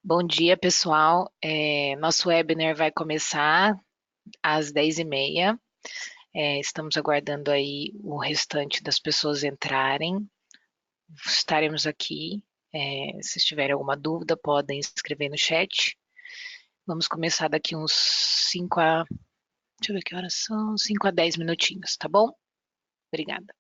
Bom dia, pessoal. Nosso webinar vai começar às 10h30. Estamos aguardando aí o restante das pessoas entrarem. Estaremos aqui. Se tiverem alguma dúvida, podem escrever no chat. Vamos começar daqui uns 5 a... Deixa eu ver que horas são. 5 a 10 minutinhos, tá bom? Obrigada.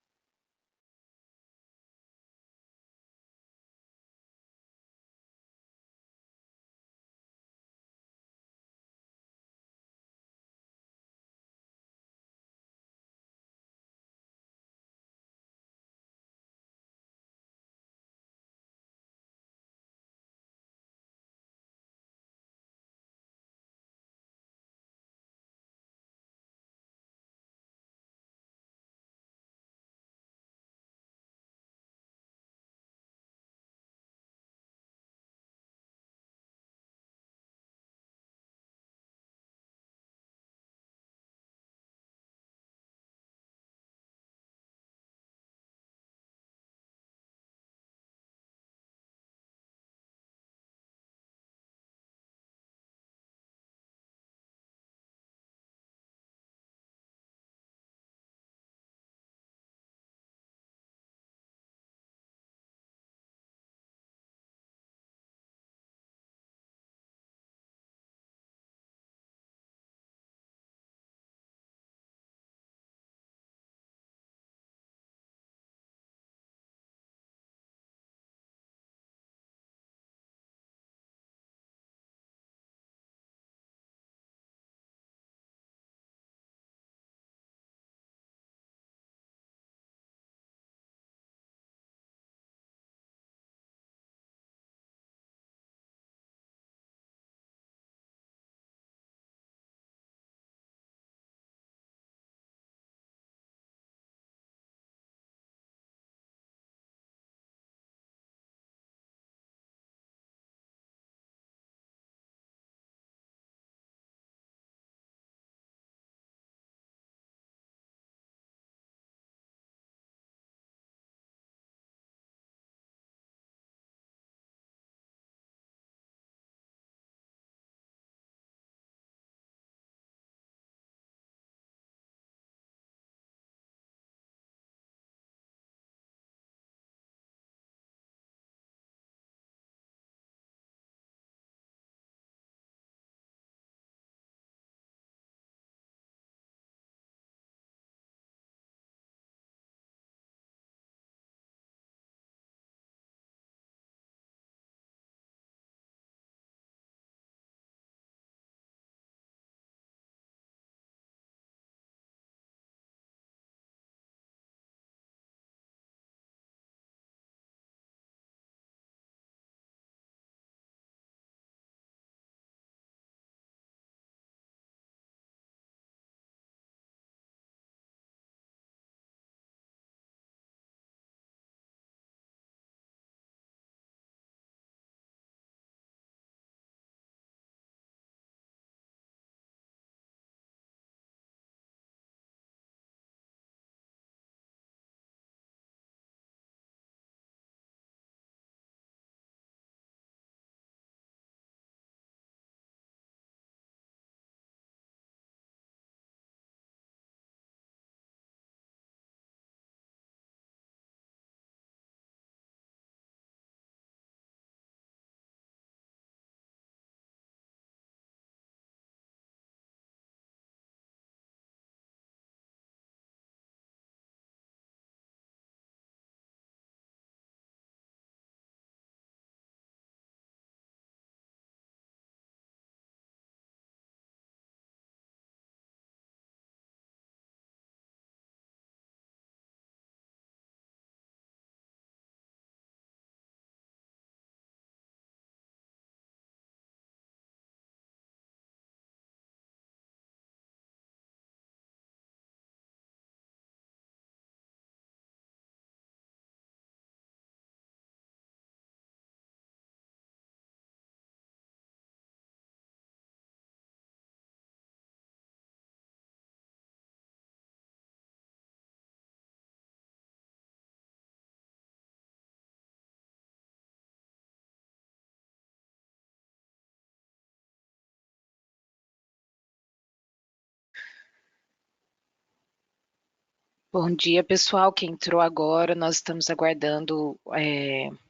Bom dia, pessoal. Quem entrou agora, nós estamos aguardando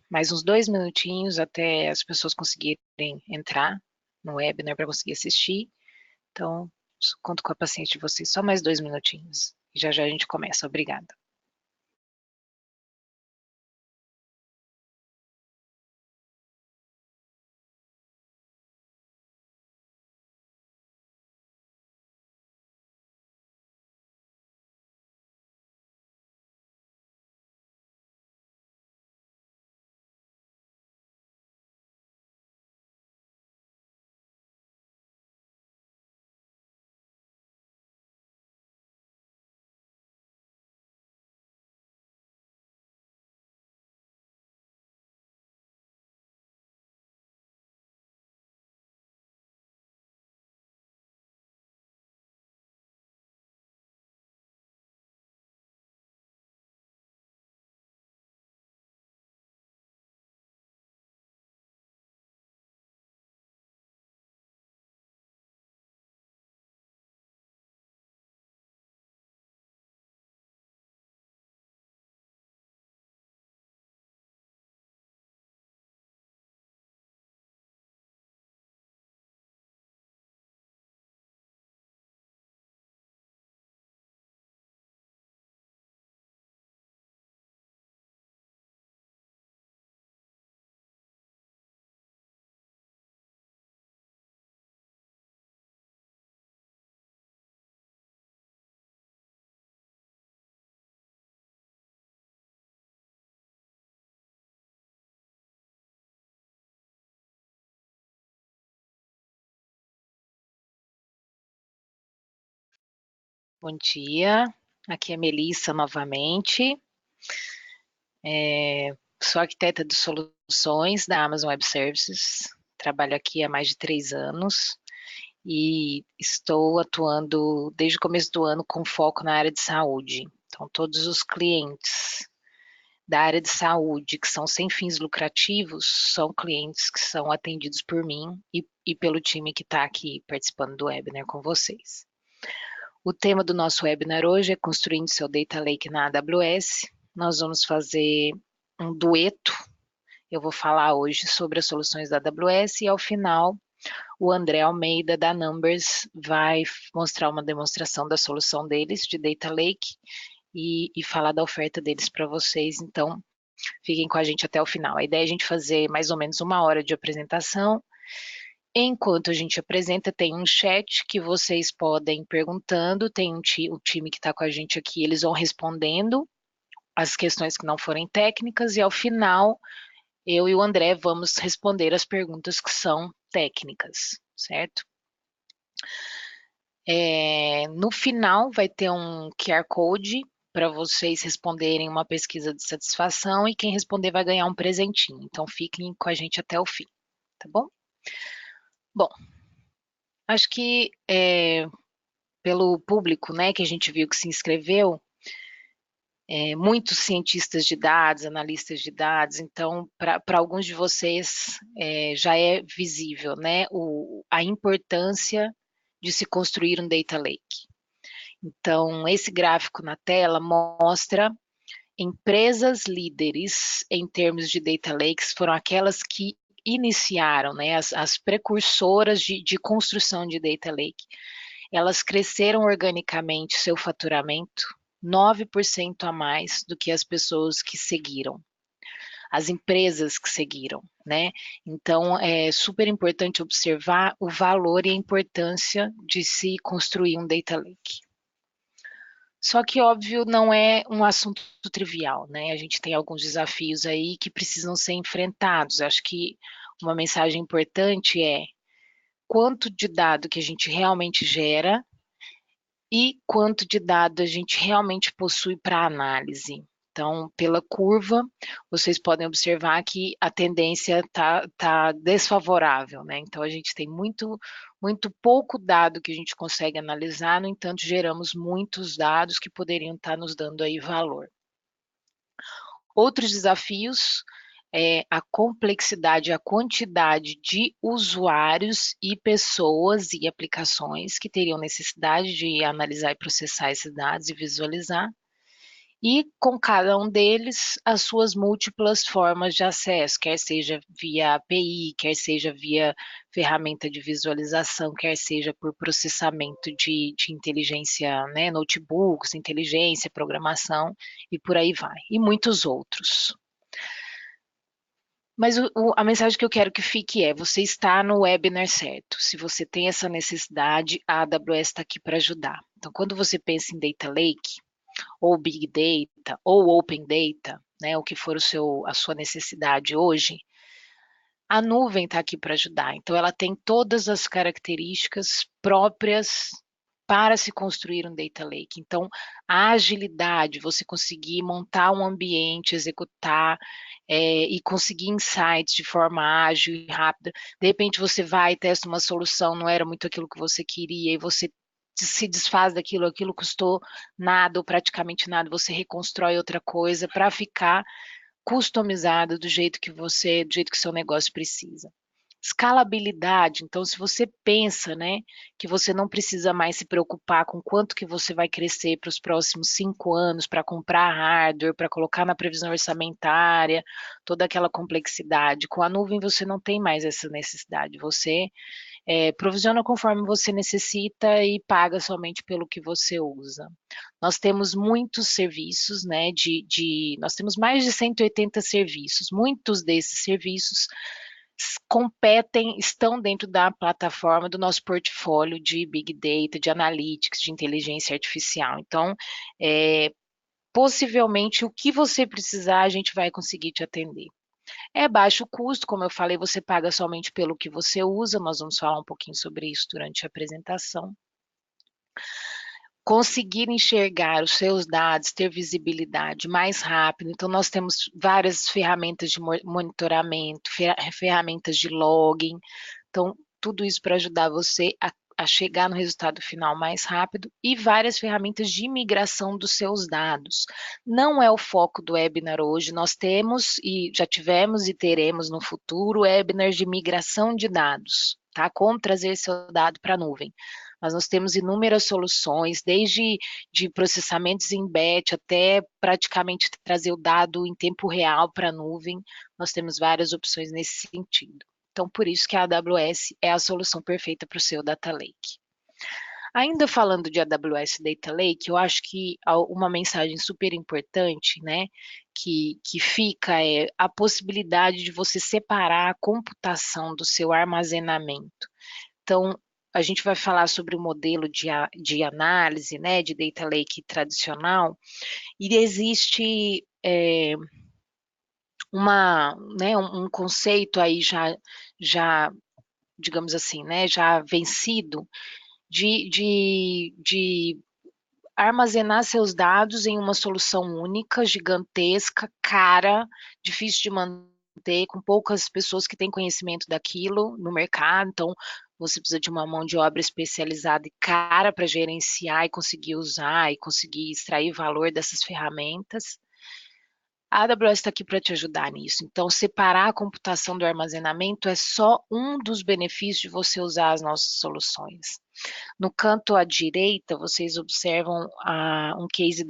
mais uns 2 minutinhos até as pessoas conseguirem entrar no webinar para conseguir assistir. Então, conto com a paciência de vocês. Só mais 2 minutinhos. E já já a gente começa. Obrigada. Bom dia. Aqui é Melissa novamente. Sou arquiteta de soluções da Amazon Web Services. Trabalho aqui há mais de 3 anos e estou atuando desde o começo do ano com foco na área de saúde. Então, todos os clientes da área de saúde que são sem fins lucrativos são clientes que são atendidos por mim e pelo time que está aqui participando do webinar com vocês. O tema do nosso webinar hoje é Construindo seu Data Lake na AWS. Nós vamos fazer um dueto. Eu vou falar hoje sobre as soluções da AWS e ao final o André Almeida da Numbers vai mostrar uma demonstração da solução deles de Data Lake e falar da oferta deles para vocês. Então, fiquem com a gente até o final. A ideia é a gente fazer mais ou menos 1 hora de apresentação. Enquanto a gente apresenta, tem um chat que vocês podem ir perguntando, tem o time que está com a gente aqui, eles vão respondendo as questões que não forem técnicas, e ao final, eu e o André vamos responder as perguntas que são técnicas, certo? No final, vai ter um QR Code para vocês responderem uma pesquisa de satisfação, e quem responder vai ganhar um presentinho. Então, fiquem com a gente até o fim, tá bom? Bom, acho que pelo público, né, que a gente viu que se inscreveu, muitos cientistas de dados, analistas de dados, então, para alguns de vocês já é visível, né, a importância de se construir um data lake. Então, esse gráfico na tela mostra empresas líderes em termos de data lakes, foram aquelas que iniciaram, né, as precursoras de construção de data lake. Elas cresceram organicamente seu faturamento 9% a mais do que as pessoas que seguiram, as empresas que seguiram, né? Então, é super importante observar o valor e a importância de se construir um data lake. Só que, óbvio, não é um assunto trivial, né? A gente tem alguns desafios aí que precisam ser enfrentados. Acho que uma mensagem importante é quanto de dado que a gente realmente gera e quanto de dado a gente realmente possui para análise. Então, pela curva, vocês podem observar que a tendência tá desfavorável, né? Então, a gente tem muito pouco dado que a gente consegue analisar, no entanto, geramos muitos dados que poderiam estar nos dando aí valor. Outros desafios é a complexidade, a quantidade de usuários e pessoas e aplicações que teriam necessidade de analisar e processar esses dados e visualizar. e com cada um deles as suas múltiplas formas de acesso, quer seja via API, quer seja via ferramenta de visualização, quer seja por processamento de inteligência, né, notebooks, inteligência, programação e por aí vai, e muitos outros. Mas a mensagem que eu quero que fique é: você está no webinar certo. Se você tem essa necessidade, a AWS está aqui para ajudar. Então, quando você pensa em Data Lake, ou Big Data, ou Open Data, né, o que for a sua necessidade hoje, a nuvem está aqui para ajudar. Então, ela tem todas as características próprias para se construir um data lake. Então, a agilidade, você conseguir montar um ambiente, executar e conseguir insights de forma ágil e rápida. De repente, você vai e testa uma solução, não era muito aquilo que você queria, e você se desfaz daquilo, aquilo custou nada ou praticamente nada, você reconstrói outra coisa para ficar customizado do jeito que o seu negócio precisa. Escalabilidade, então se você pensa, né, que você não precisa mais se preocupar com quanto que você vai crescer para os próximos 5 anos para comprar hardware, para colocar na previsão orçamentária, toda aquela complexidade. Com a nuvem você não tem mais essa necessidade, você provisiona conforme você necessita e paga somente pelo que você usa. Nós temos muitos serviços, né, nós temos mais de 180 serviços. Muitos desses serviços competem, estão dentro da plataforma do nosso portfólio de Big Data, de Analytics, de inteligência artificial. Então, possivelmente, o que você precisar, a gente vai conseguir te atender. É baixo custo, como eu falei, você paga somente pelo que você usa, nós vamos falar um pouquinho sobre isso durante a apresentação. Conseguir enxergar os seus dados, ter visibilidade mais rápido. Então, nós temos várias ferramentas de monitoramento, ferramentas de login. Então, tudo isso para ajudar você a chegar no resultado final mais rápido e várias ferramentas de migração dos seus dados. Não é o foco do webinar hoje, nós temos e já tivemos e teremos no futuro webinars de migração de dados, tá? Como trazer seu dado para a nuvem. Mas nós temos inúmeras soluções, desde de processamentos em batch até praticamente trazer o dado em tempo real para a nuvem. Nós temos várias opções nesse sentido. Então, por isso que a AWS é a solução perfeita para o seu Data Lake. Ainda falando de AWS Data Lake, eu acho que uma mensagem super importante, né, que fica é a possibilidade de você separar a computação do seu armazenamento. Então, a gente vai falar sobre o modelo de análise, né, de Data Lake tradicional, e existe né, um conceito aí já, digamos assim, né, já vencido de armazenar seus dados em uma solução única, gigantesca, cara, difícil de manter, com poucas pessoas que têm conhecimento daquilo no mercado, então você precisa de uma mão de obra especializada e cara para gerenciar e conseguir usar e conseguir extrair valor dessas ferramentas. A AWS está aqui para te ajudar nisso. Então, separar a computação do armazenamento é só um dos benefícios de você usar as nossas soluções. No canto à direita, vocês observam um case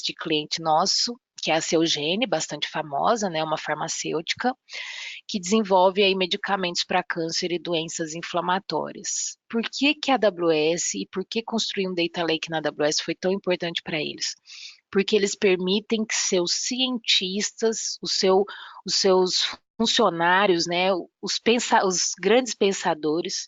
de cliente nosso, que é a Celgene, bastante famosa, né, uma farmacêutica, que desenvolve aí medicamentos para câncer e doenças inflamatórias. Por que que a AWS e por que construir um Data Lake na AWS foi tão importante para eles? Porque eles permitem que seus cientistas, os seus funcionários, né, os grandes pensadores,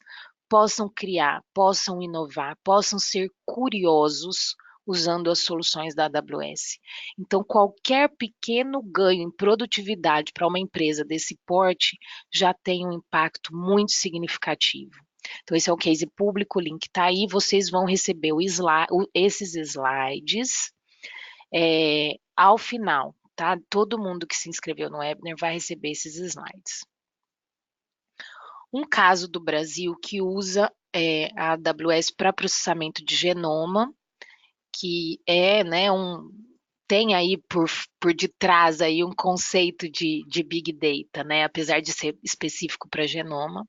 possam criar, possam inovar, possam ser curiosos usando as soluções da AWS. Então, qualquer pequeno ganho em produtividade para uma empresa desse porte já tem um impacto muito significativo. Então, esse é o case público, o link está aí, vocês vão receber esses slides ao final, tá? Todo mundo que se inscreveu no webinar vai receber esses slides. Um caso do Brasil que usa a AWS para processamento de genoma, que né, tem aí por detrás aí um conceito de Big Data, né, apesar de ser específico para genoma,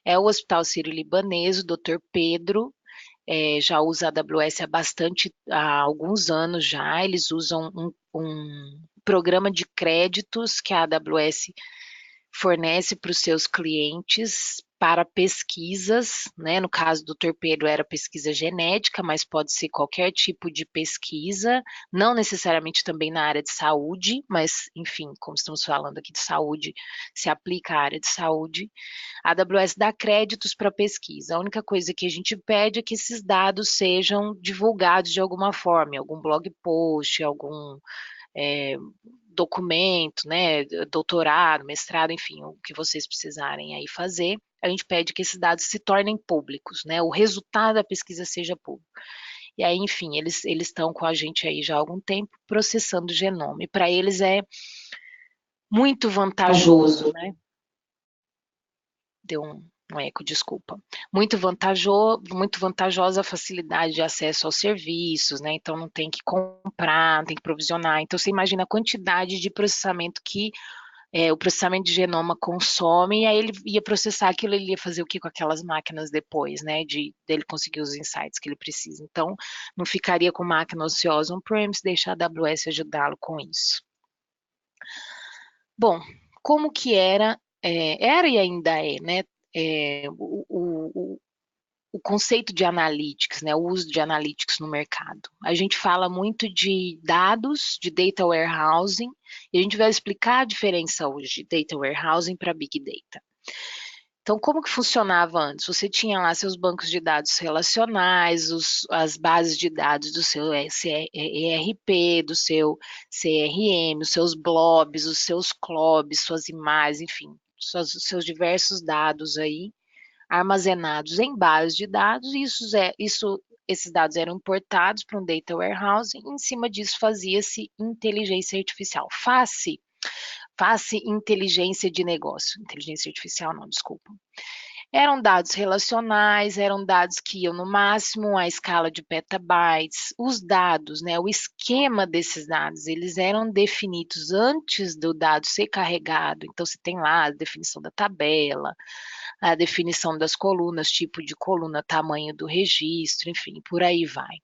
é o Hospital Sírio-Libanês, o Dr. Pedro, já usa a AWS há alguns anos já. Eles usam um programa de créditos que a AWS fornece para os seus clientes para pesquisas, né? No caso do torpedo era pesquisa genética, mas pode ser qualquer tipo de pesquisa, não necessariamente também na área de saúde, mas enfim, como estamos falando aqui de saúde, se aplica à área de saúde. A AWS dá créditos para pesquisa. A única coisa que a gente pede é que esses dados sejam divulgados de alguma forma, em algum blog post, algum é, documento, né, doutorado, mestrado, enfim, o que vocês precisarem aí fazer, a gente pede que esses dados se tornem públicos, né, o resultado da pesquisa seja público. E aí, enfim, eles estão com a gente aí já há algum tempo processando o genoma. E para eles é muito vantajoso, né? Deu um eco, desculpa. Muito vantajosa a facilidade de acesso aos serviços, né? Então não tem que comprar, não tem que provisionar. Então você imagina a quantidade de processamento que o processamento de genoma consome, e aí ele ia processar aquilo, ele ia fazer o que com aquelas máquinas depois, né? Dele conseguir os insights que ele precisa. Então não ficaria com máquina ociosa on-premise, deixar a AWS ajudá-lo com isso. Bom, como que era e ainda é, né? O conceito de analytics, né, o uso de analytics no mercado. A gente fala muito de dados, de data warehousing, e a gente vai explicar a diferença hoje de data warehousing para big data. Então, como que funcionava antes? Você tinha lá seus bancos de dados relacionais, as bases de dados do seu ERP, do seu CRM, os seus blobs, os seus CLOBs, suas imagens, enfim, seus diversos dados aí armazenados em bases de dados, e esses dados eram importados para um data warehouse, e em cima disso fazia-se inteligência artificial. Face inteligência de negócio. Inteligência artificial, não, desculpa. Eram dados relacionais, eram dados que iam no máximo à escala de petabytes. Os dados, né, o esquema desses dados, eles eram definidos antes do dado ser carregado. Então, você tem lá a definição da tabela, a definição das colunas, tipo de coluna, tamanho do registro, enfim, por aí vai.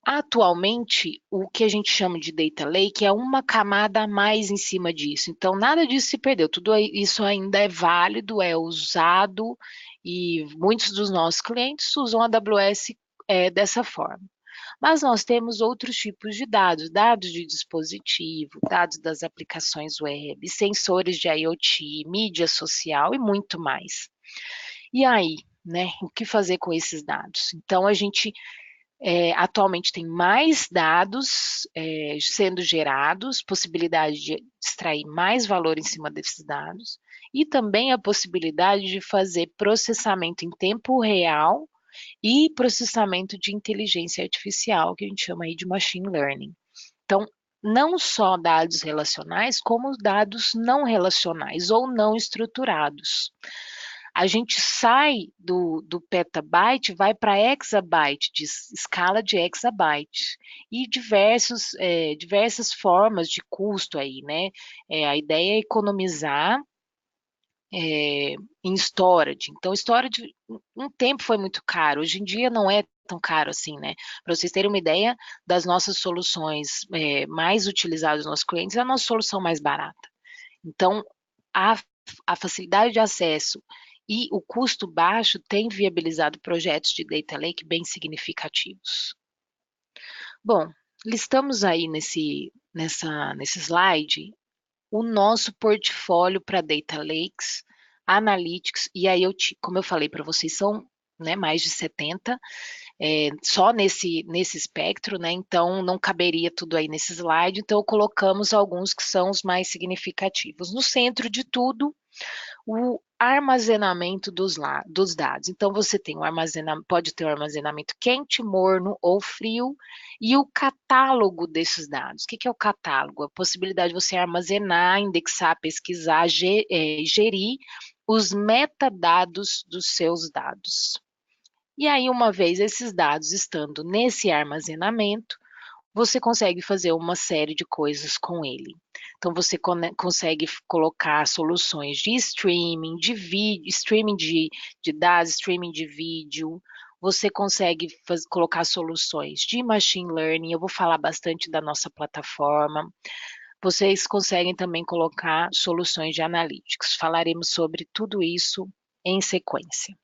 Atualmente, o que a gente chama de data lake é uma camada a mais em cima disso. Então, nada disso se perdeu. Tudo isso ainda é válido, é usado, e muitos dos nossos clientes usam a AWS dessa forma. Mas nós temos outros tipos de dados de dispositivo, dados das aplicações web, sensores de IoT, mídia social e muito mais. E aí, né, o que fazer com esses dados? Então, a gente atualmente tem mais dados sendo gerados, possibilidade de extrair mais valor em cima desses dados, e também a possibilidade de fazer processamento em tempo real e processamento de inteligência artificial, que a gente chama aí de machine learning. Então, não só dados relacionais, como dados não relacionais ou não estruturados. A gente sai do petabyte, vai para exabyte, de escala de exabyte, e diversas formas de custo aí, né? A ideia é economizar em storage. Então, storage, um tempo foi muito caro, hoje em dia não é tão caro assim, né? Para vocês terem uma ideia das nossas soluções mais utilizadas dos nossos clientes, é a nossa solução mais barata. Então, a facilidade de acesso e o custo baixo tem viabilizado projetos de data lake bem significativos. Bom, listamos aí nesse slide o nosso portfólio para data lakes, analytics e IoT. Como eu falei para vocês, são mais de 70, só nesse espectro, né? Então não caberia tudo aí nesse slide, então colocamos alguns que são os mais significativos. No centro de tudo, o armazenamento dos dados. Então, você tem pode ter um armazenamento quente, morno ou frio, e o catálogo desses dados. O que é o catálogo? A possibilidade de você armazenar, indexar, pesquisar, gerir os metadados dos seus dados. E aí, uma vez esses dados estando nesse armazenamento, você consegue fazer uma série de coisas com ele. Então, você consegue colocar soluções de streaming, de vídeo, streaming de dados, streaming de vídeo. Você consegue colocar soluções de machine learning. Eu vou falar bastante da nossa plataforma. Vocês conseguem também colocar soluções de analytics. Falaremos sobre tudo isso em sequência.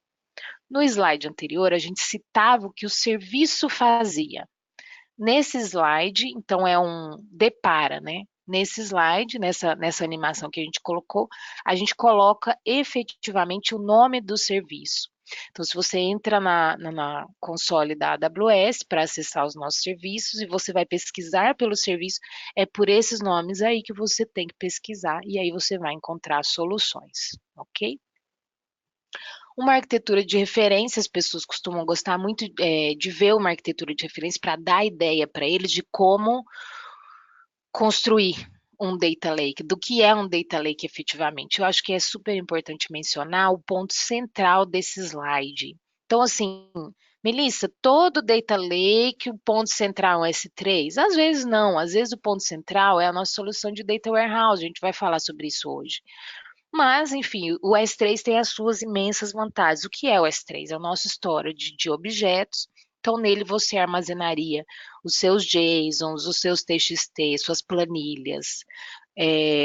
No slide anterior, a gente citava o que o serviço fazia. Nesse slide, então é um depara, né? Nesse slide, nessa animação que a gente coloca efetivamente o nome do serviço. Então, se você entra na console da AWS para acessar os nossos serviços e você vai pesquisar pelo serviço, é por esses nomes aí que você tem que pesquisar e aí você vai encontrar soluções, ok? Uma arquitetura de referência, as pessoas costumam gostar muito de ver uma arquitetura de referência para dar ideia para eles de como construir um data lake, do que é um data lake efetivamente. Eu acho que é super importante mencionar o ponto central desse slide. Então, assim, Melissa, todo data lake, o ponto central é um S3? Às vezes não, às vezes o ponto central é a nossa solução de data warehouse, a gente vai falar sobre isso hoje. Mas, enfim, o S3 tem as suas imensas vantagens. O que é o S3? É o nosso storage de objetos. Então, nele você armazenaria os seus JSONs, os seus TXT, suas planilhas,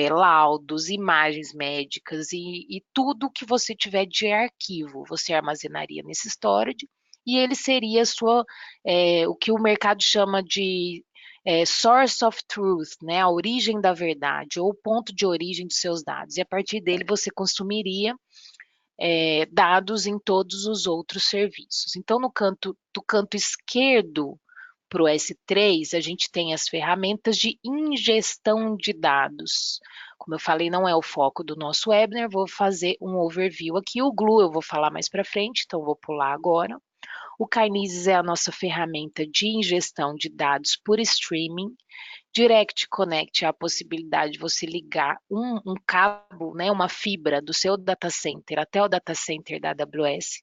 laudos, imagens médicas e tudo que você tiver de arquivo, você armazenaria nesse storage e ele seria o que o mercado chama de source of truth, né, a origem da verdade, ou o ponto de origem dos seus dados. E a partir dele você consumiria dados em todos os outros serviços. Então, do canto esquerdo para o S3, a gente tem as ferramentas de ingestão de dados. Como eu falei, não é o foco do nosso webinar, vou fazer um overview aqui. O Glue eu vou falar mais para frente, então vou pular agora. O Kinesis é a nossa ferramenta de ingestão de dados por streaming. Direct Connect é a possibilidade de você ligar um cabo, né, uma fibra do seu data center até o data center da AWS.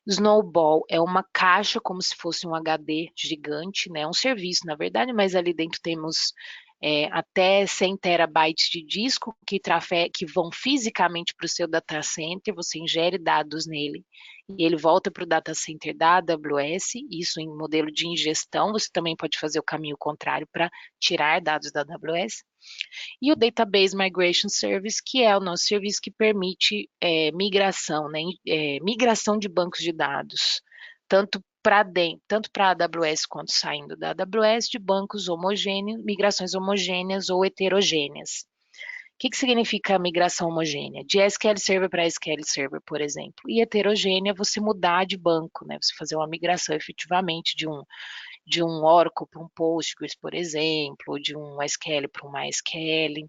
Snowball é uma caixa como se fosse um HD gigante, né, um serviço na verdade, mas ali dentro temos até 100 terabytes de disco que vão fisicamente para o seu data center, você ingere dados nele e ele volta para o data center da AWS, isso em modelo de ingestão, você também pode fazer o caminho contrário para tirar dados da AWS. E o Database Migration Service, que é o nosso serviço que permite migração, né, migração de bancos de dados, tanto para a AWS quanto saindo da AWS, de bancos homogêneos, migrações homogêneas ou heterogêneas. O que significa migração homogênea? De SQL Server para SQL Server, por exemplo. E heterogênea, você mudar de banco, né? Você fazer uma migração efetivamente de um Oracle para um Postgres, por exemplo, de um SQL para um MySQL.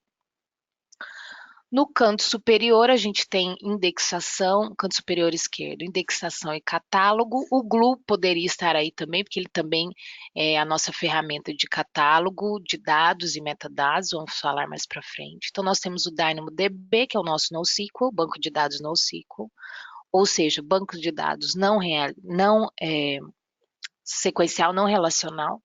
No canto superior, a gente tem indexação, canto superior esquerdo, indexação e catálogo. O Glue poderia estar aí também, porque ele também é a nossa ferramenta de catálogo de dados e metadados, vamos falar mais para frente. Então, nós temos o DynamoDB, que é o nosso NoSQL, banco de dados NoSQL, ou seja, banco de dados sequencial, não relacional.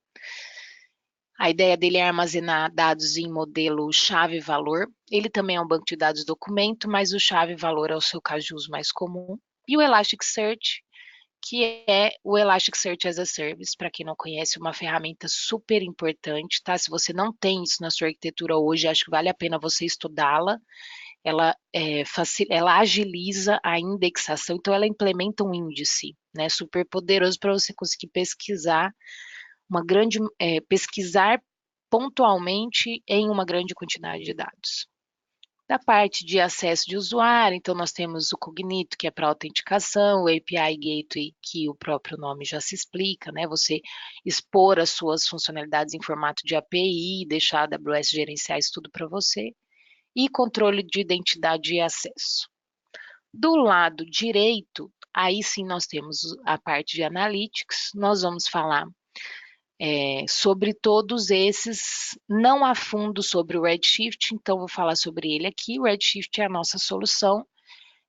A ideia dele é armazenar dados em modelo chave-valor. Ele também é um banco de dados documento, mas o chave-valor é o seu caso de uso mais comum. E o Elasticsearch, que é o Elasticsearch as a Service, para quem não conhece, uma ferramenta super importante, tá? Se você não tem isso na sua arquitetura hoje, acho que vale a pena você estudá-la. Ela agiliza a indexação, então ela implementa um índice, né, super poderoso para você conseguir pesquisar pontualmente em uma grande quantidade de dados. Da parte de acesso de usuário, então nós temos o Cognito, que é para autenticação, o API Gateway, que o próprio nome já se explica, né? Você expor as suas funcionalidades em formato de API, deixar a AWS gerenciar isso tudo para você, e controle de identidade e acesso. Do lado direito, aí sim nós temos a parte de Analytics, nós vamos falar sobre todos esses, não a fundo sobre o Redshift, então vou falar sobre ele aqui. O Redshift é a nossa solução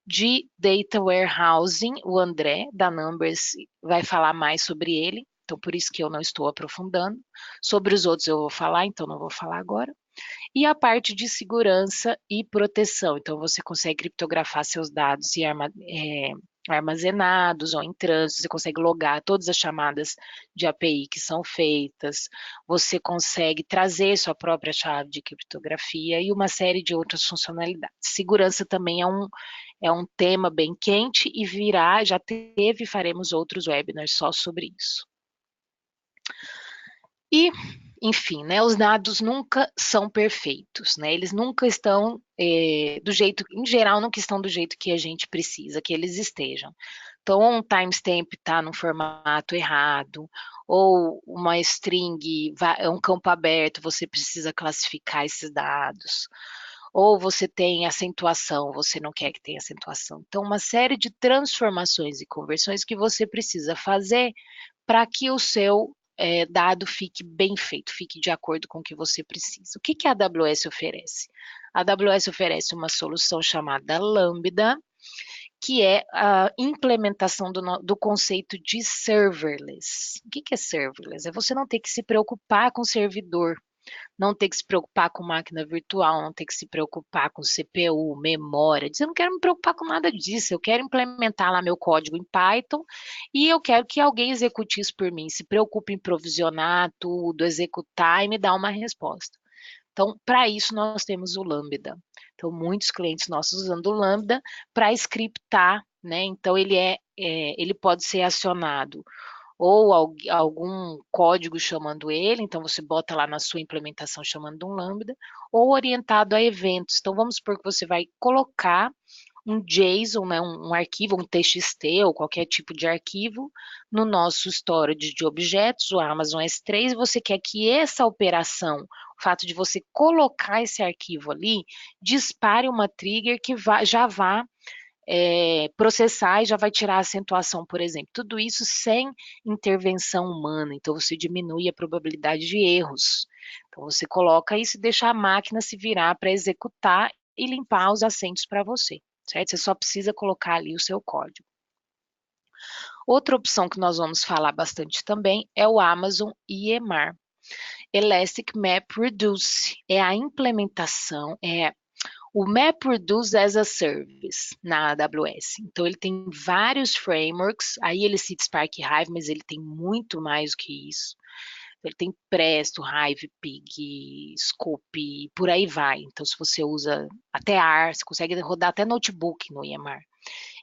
de Data Warehousing. O André, da Numbers, vai falar mais sobre ele, então por isso que eu não estou aprofundando. Sobre os outros eu vou falar, então não vou falar agora. E a parte de segurança e proteção. Então, você consegue criptografar seus dados e armazenados ou em trânsito, você consegue logar todas as chamadas de API que são feitas, você consegue trazer sua própria chave de criptografia e uma série de outras funcionalidades. Segurança também é um tema bem quente e virá, já teve, faremos outros webinars só sobre isso. E, enfim, né, os dados nunca são perfeitos, né? Eles nunca estão do jeito, em geral, nunca estão do jeito que a gente precisa que eles estejam. Então, um timestamp está no formato errado, ou uma string é um campo aberto, você precisa classificar esses dados. Ou você tem acentuação, você não quer que tenha acentuação. Então, uma série de transformações e conversões que você precisa fazer para que o seu dado fique bem feito, fique de acordo com o que você precisa. O que, que a AWS oferece? A AWS oferece uma solução chamada Lambda, que é a implementação do conceito de serverless. O que, que é serverless? É você não ter que se preocupar com o servidor, não ter que se preocupar com máquina virtual, não ter que se preocupar com CPU, memória. Eu não quero me preocupar com nada disso, eu quero implementar lá meu código em Python e eu quero que alguém execute isso por mim, se preocupe em provisionar tudo, executar e me dar uma resposta. Então, para isso, nós temos o Lambda. Então, muitos clientes nossos usando o Lambda para scriptar, né? Então, ele pode ser acionado ou algum código chamando ele, então você bota lá na sua implementação chamando um Lambda, ou orientado a eventos. Então, vamos supor que você vai colocar um JSON, né, um arquivo, um TXT ou qualquer tipo de arquivo no nosso storage de objetos, o Amazon S3, e você quer que essa operação, o fato de você colocar esse arquivo ali, dispare uma trigger que já vá processar e já vai tirar a acentuação, por exemplo. Tudo isso sem intervenção humana, então você diminui a probabilidade de erros. Então você coloca isso e deixa a máquina se virar para executar e limpar os acentos para você, certo? Você só precisa colocar ali o seu código. Outra opção que nós vamos falar bastante também é o Amazon EMR. Elastic Map Reduce é a implementação, o MapReduce as a Service na AWS. Então, ele tem vários frameworks, aí ele cita Spark Hive, mas ele tem muito mais do que isso. Ele tem Presto, Hive, Pig, Scoop, por aí vai. Então, se você usa até AR, você consegue rodar até notebook no EMR.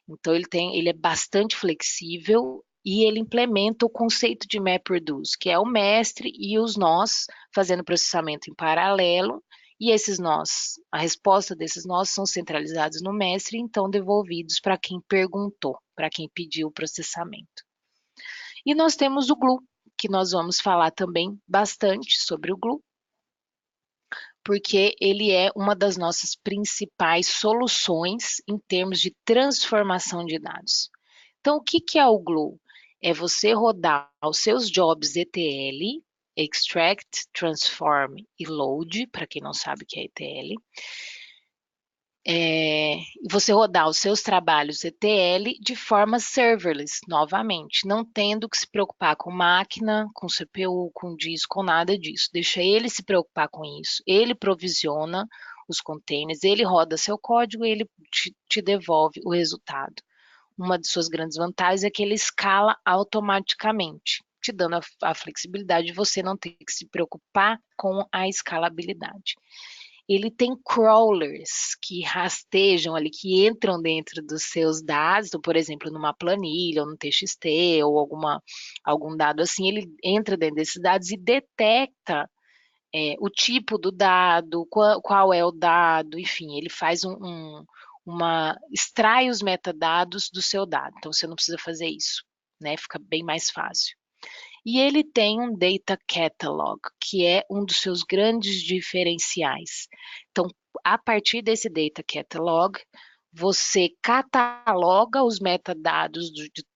Então, ele é bastante flexível e ele implementa o conceito de MapReduce, que é o mestre e os nós fazendo processamento em paralelo, e esses nós, a resposta desses nós são centralizados no mestre e então devolvidos para quem perguntou, para quem pediu o processamento. E nós temos o Glue, que nós vamos falar também bastante sobre o Glue, porque ele é uma das nossas principais soluções em termos de transformação de dados. Então, o que é o Glue? É você rodar os seus jobs ETL, Extract, Transform e Load, para quem não sabe o que é ETL, você rodar os seus trabalhos ETL de forma serverless, novamente, não tendo que se preocupar com máquina, com CPU, com disco, com nada disso. Deixa ele se preocupar com isso. Ele provisiona os containers, ele roda seu código e ele te devolve o resultado. Uma de suas grandes vantagens é que ele escala automaticamente, te dando a flexibilidade de você não ter que se preocupar com a escalabilidade. Ele tem crawlers que rastejam ali, que entram dentro dos seus dados, então, por exemplo, numa planilha, ou no TXT, ou algum dado assim, ele entra dentro desses dados e detecta o tipo do dado, qual é o dado, enfim, ele faz extrai os metadados do seu dado, então você não precisa fazer isso, né? Fica bem mais fácil. E ele tem um Data Catalog, que é um dos seus grandes diferenciais. Então, a partir desse Data Catalog, você cataloga os metadados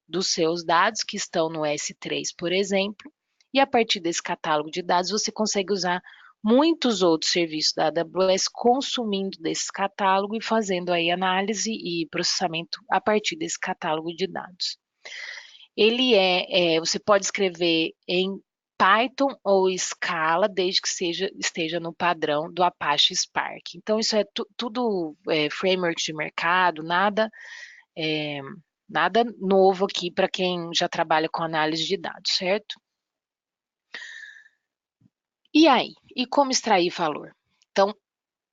dos seus dados que estão no S3, por exemplo, e a partir desse catálogo de dados você consegue usar muitos outros serviços da AWS consumindo desse catálogo e fazendo aí análise e processamento a partir desse catálogo de dados. Ele você pode escrever em Python ou Scala, desde que esteja no padrão do Apache Spark. Então, isso é tudo framework de mercado, nada novo aqui para quem já trabalha com análise de dados, certo? E aí? E como extrair valor? Então,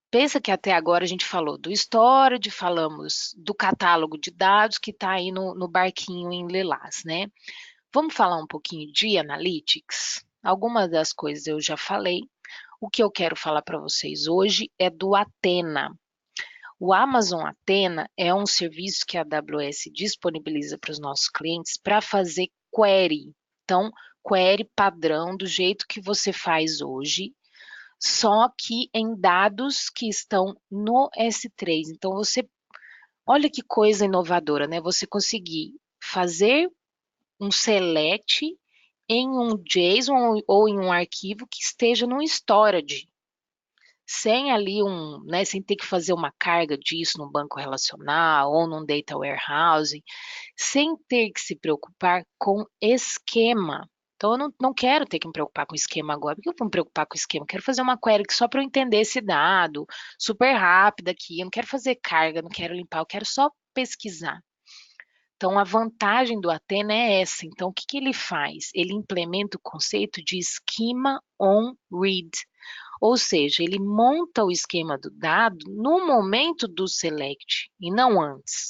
pensa que até agora a gente falou do storage, falamos do catálogo de dados que está aí no barquinho em lilás, né? Vamos falar um pouquinho de Analytics? Algumas das coisas eu já falei. O que eu quero falar para vocês hoje é do Athena. O Amazon Athena é um serviço que a AWS disponibiliza para os nossos clientes para fazer query. Então, query padrão do jeito que você faz hoje, só que em dados que estão no S3. Então, olha que coisa inovadora, né? Você conseguir fazer um select em um JSON ou em um arquivo que esteja no storage, sem ali sem ter que fazer uma carga disso no banco relacional ou num data warehousing, sem ter que se preocupar com esquema. Então, eu não quero ter que me preocupar com esquema agora. Por que eu vou me preocupar com esquema? Eu quero fazer uma query só para eu entender esse dado, super rápida aqui. Eu não quero fazer carga, não quero limpar, eu quero só pesquisar. Então, a vantagem do Athena é essa. Então, o que ele faz? Ele implementa o conceito de Schema on Read, ou seja, ele monta o esquema do dado no momento do select e não antes,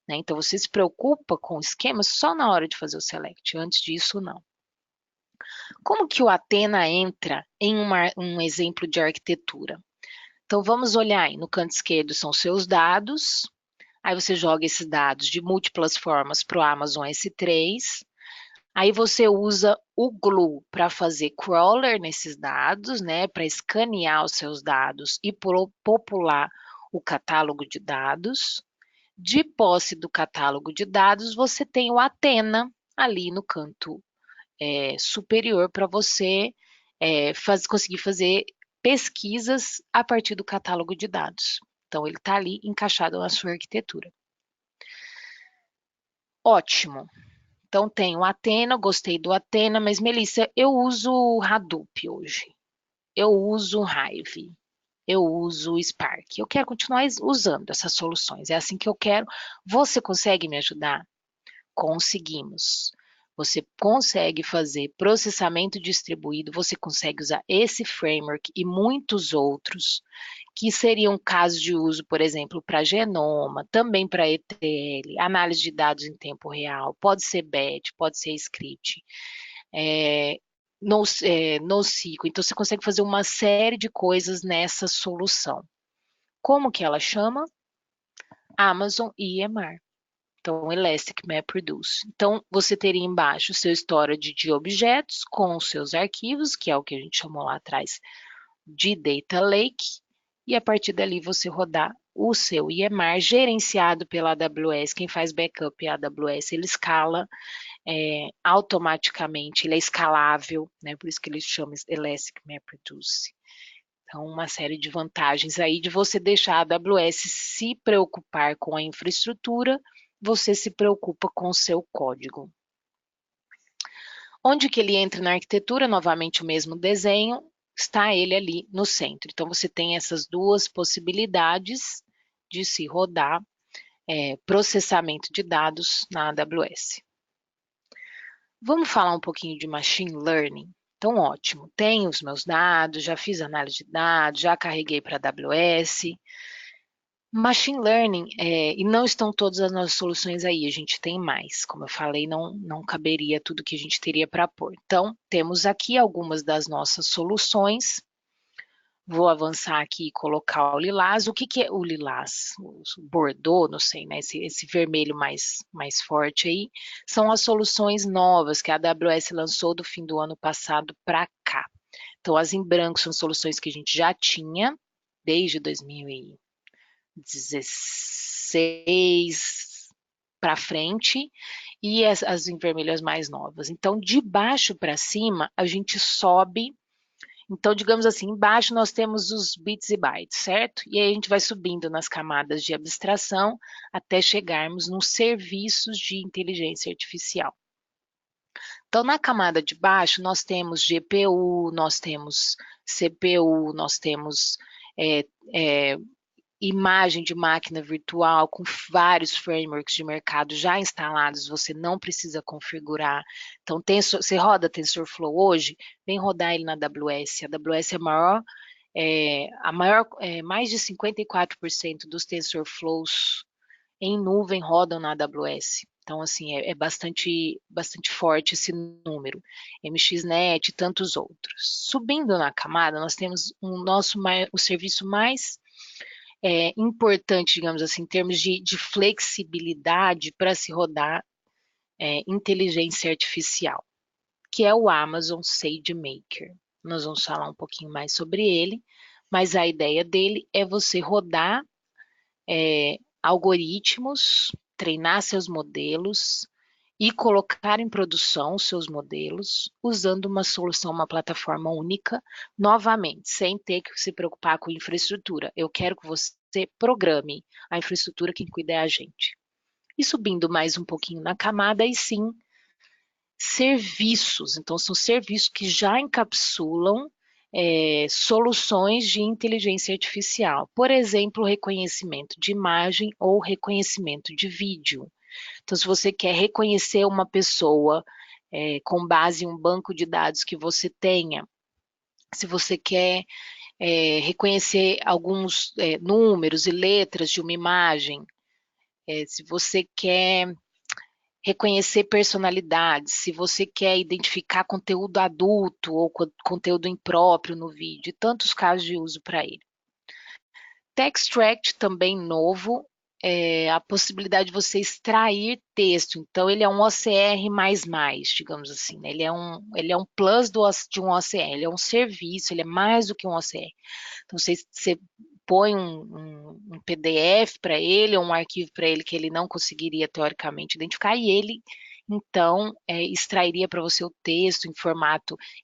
né? Então, você se preocupa com o esquema só na hora de fazer o select, antes disso, não. Como que o Athena entra em um exemplo de arquitetura? Então, vamos olhar aí, no canto esquerdo são seus dados, aí você joga esses dados de múltiplas formas para o Amazon S3, aí você usa o Glue para fazer crawler nesses dados, né, para escanear os seus dados e popular o catálogo de dados. De posse do catálogo de dados, você tem o Athena ali no canto superior para você conseguir fazer pesquisas a partir do catálogo de dados. Então, ele está ali encaixado na sua arquitetura. Ótimo. Então, tem o Athena, gostei do Athena, mas Melissa, eu uso Hadoop hoje. Eu uso Hive. Eu uso Spark. Eu quero continuar usando essas soluções. É assim que eu quero. Você consegue me ajudar? Conseguimos. Você consegue fazer processamento distribuído, você consegue usar esse framework e muitos outros que seriam casos de uso, por exemplo, para genoma, também para ETL, análise de dados em tempo real, pode ser batch, pode ser script, NoSQL. Então, você consegue fazer uma série de coisas nessa solução. Como que ela chama? Amazon EMR. Então, Elastic MapReduce. Então, você teria embaixo o seu storage de objetos com os seus arquivos, que é o que a gente chamou lá atrás de Data Lake, e a partir dali você rodar o seu EMR gerenciado pela AWS. Quem faz backup é a AWS, ele escala automaticamente, ele é escalável, né? Por isso que ele chama Elastic MapReduce. Então, uma série de vantagens aí de você deixar a AWS se preocupar com a infraestrutura, você se preocupa com o seu código. Onde que ele entra na arquitetura? Novamente o mesmo desenho, está ele ali no centro. Então, você tem essas duas possibilidades de se rodar processamento de dados na AWS. Vamos falar um pouquinho de Machine Learning? Então, ótimo, tenho os meus dados, já fiz análise de dados, já carreguei para a AWS. Machine Learning, e não estão todas as nossas soluções aí, a gente tem mais. Como eu falei, não caberia tudo que a gente teria para pôr. Então, temos aqui algumas das nossas soluções. Vou avançar aqui e colocar o lilás. O que é o lilás? O bordô, não sei, né? Esse vermelho mais forte aí. São as soluções novas que a AWS lançou do fim do ano passado para cá. Então, as em branco são soluções que a gente já tinha desde 2016 para frente, e as em vermelho as mais novas. Então, de baixo para cima, a gente sobe. Então, digamos assim, embaixo nós temos os bits e bytes, certo? E aí a gente vai subindo nas camadas de abstração até chegarmos nos serviços de inteligência artificial. Então, na camada de baixo, nós temos GPU, nós temos CPU, nós temos é, é, imagem de máquina virtual com vários frameworks de mercado já instalados, você não precisa configurar. Então, você roda TensorFlow hoje, vem rodar ele na AWS. A AWS é mais de 54% dos TensorFlows em nuvem rodam na AWS. Então, assim, é bastante forte esse número. MXNet e tantos outros. Subindo na camada, nós temos o serviço mais importante, digamos assim, em termos de flexibilidade para se rodar inteligência artificial, que é o Amazon SageMaker. Nós vamos falar um pouquinho mais sobre ele, mas a ideia dele é você rodar algoritmos, treinar seus modelos e colocar em produção os seus modelos usando uma solução, uma plataforma única, novamente, sem ter que se preocupar com infraestrutura. Eu quero que você programe a infraestrutura, quem cuida é a gente. E subindo mais um pouquinho na camada, aí sim, serviços. Então, são serviços que já encapsulam soluções de inteligência artificial. Por exemplo, reconhecimento de imagem ou reconhecimento de vídeo. Então, se você quer reconhecer uma pessoa com base em um banco de dados que você tenha, se você quer reconhecer alguns números e letras de uma imagem, se você quer reconhecer personalidades, se você quer identificar conteúdo adulto ou conteúdo impróprio no vídeo, e tantos casos de uso para ele. Textract também novo, a possibilidade de você extrair texto. Então, ele é um OCR++, digamos assim. Né? Ele é um plus de um OCR, ele é um serviço, ele é mais do que um OCR. Então, você põe um PDF para ele, ou um arquivo para ele que ele não conseguiria, teoricamente, identificar, e ele, então, extrairia para você o texto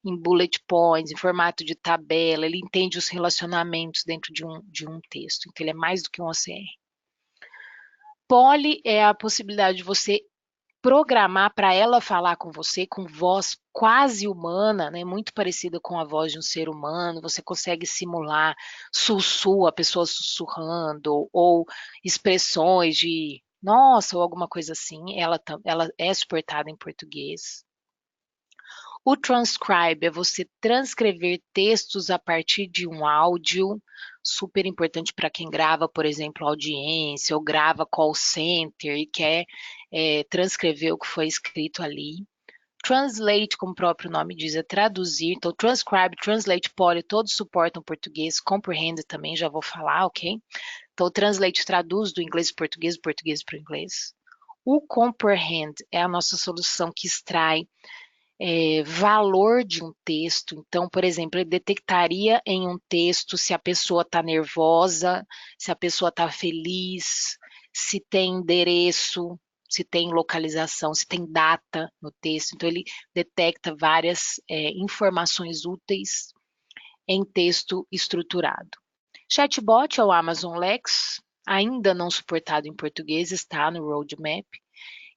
em bullet points, em formato de tabela, ele entende os relacionamentos dentro de um texto, então ele é mais do que um OCR. Poly é a possibilidade de você programar para ela falar com você com voz quase humana, né, muito parecida com a voz de um ser humano, você consegue simular a pessoa sussurrando, ou expressões de nossa, ou alguma coisa assim, ela é suportada em português. O transcribe é você transcrever textos a partir de um áudio, super importante para quem grava, por exemplo, audiência, ou grava call center e quer transcrever o que foi escrito ali. Translate, como o próprio nome diz, é traduzir. Então, transcribe, translate, poly, todos suportam português. Comprehend também, já vou falar, ok? Então, o translate traduz do inglês para o português para o inglês. O comprehend é a nossa solução que extrai valor de um texto. Então, por exemplo, ele detectaria em um texto se a pessoa está nervosa, se a pessoa está feliz, se tem endereço, se tem localização, se tem data no texto. Então, ele detecta várias informações úteis em texto estruturado. Chatbot é o Amazon Lex, ainda não suportado em português, está no roadmap.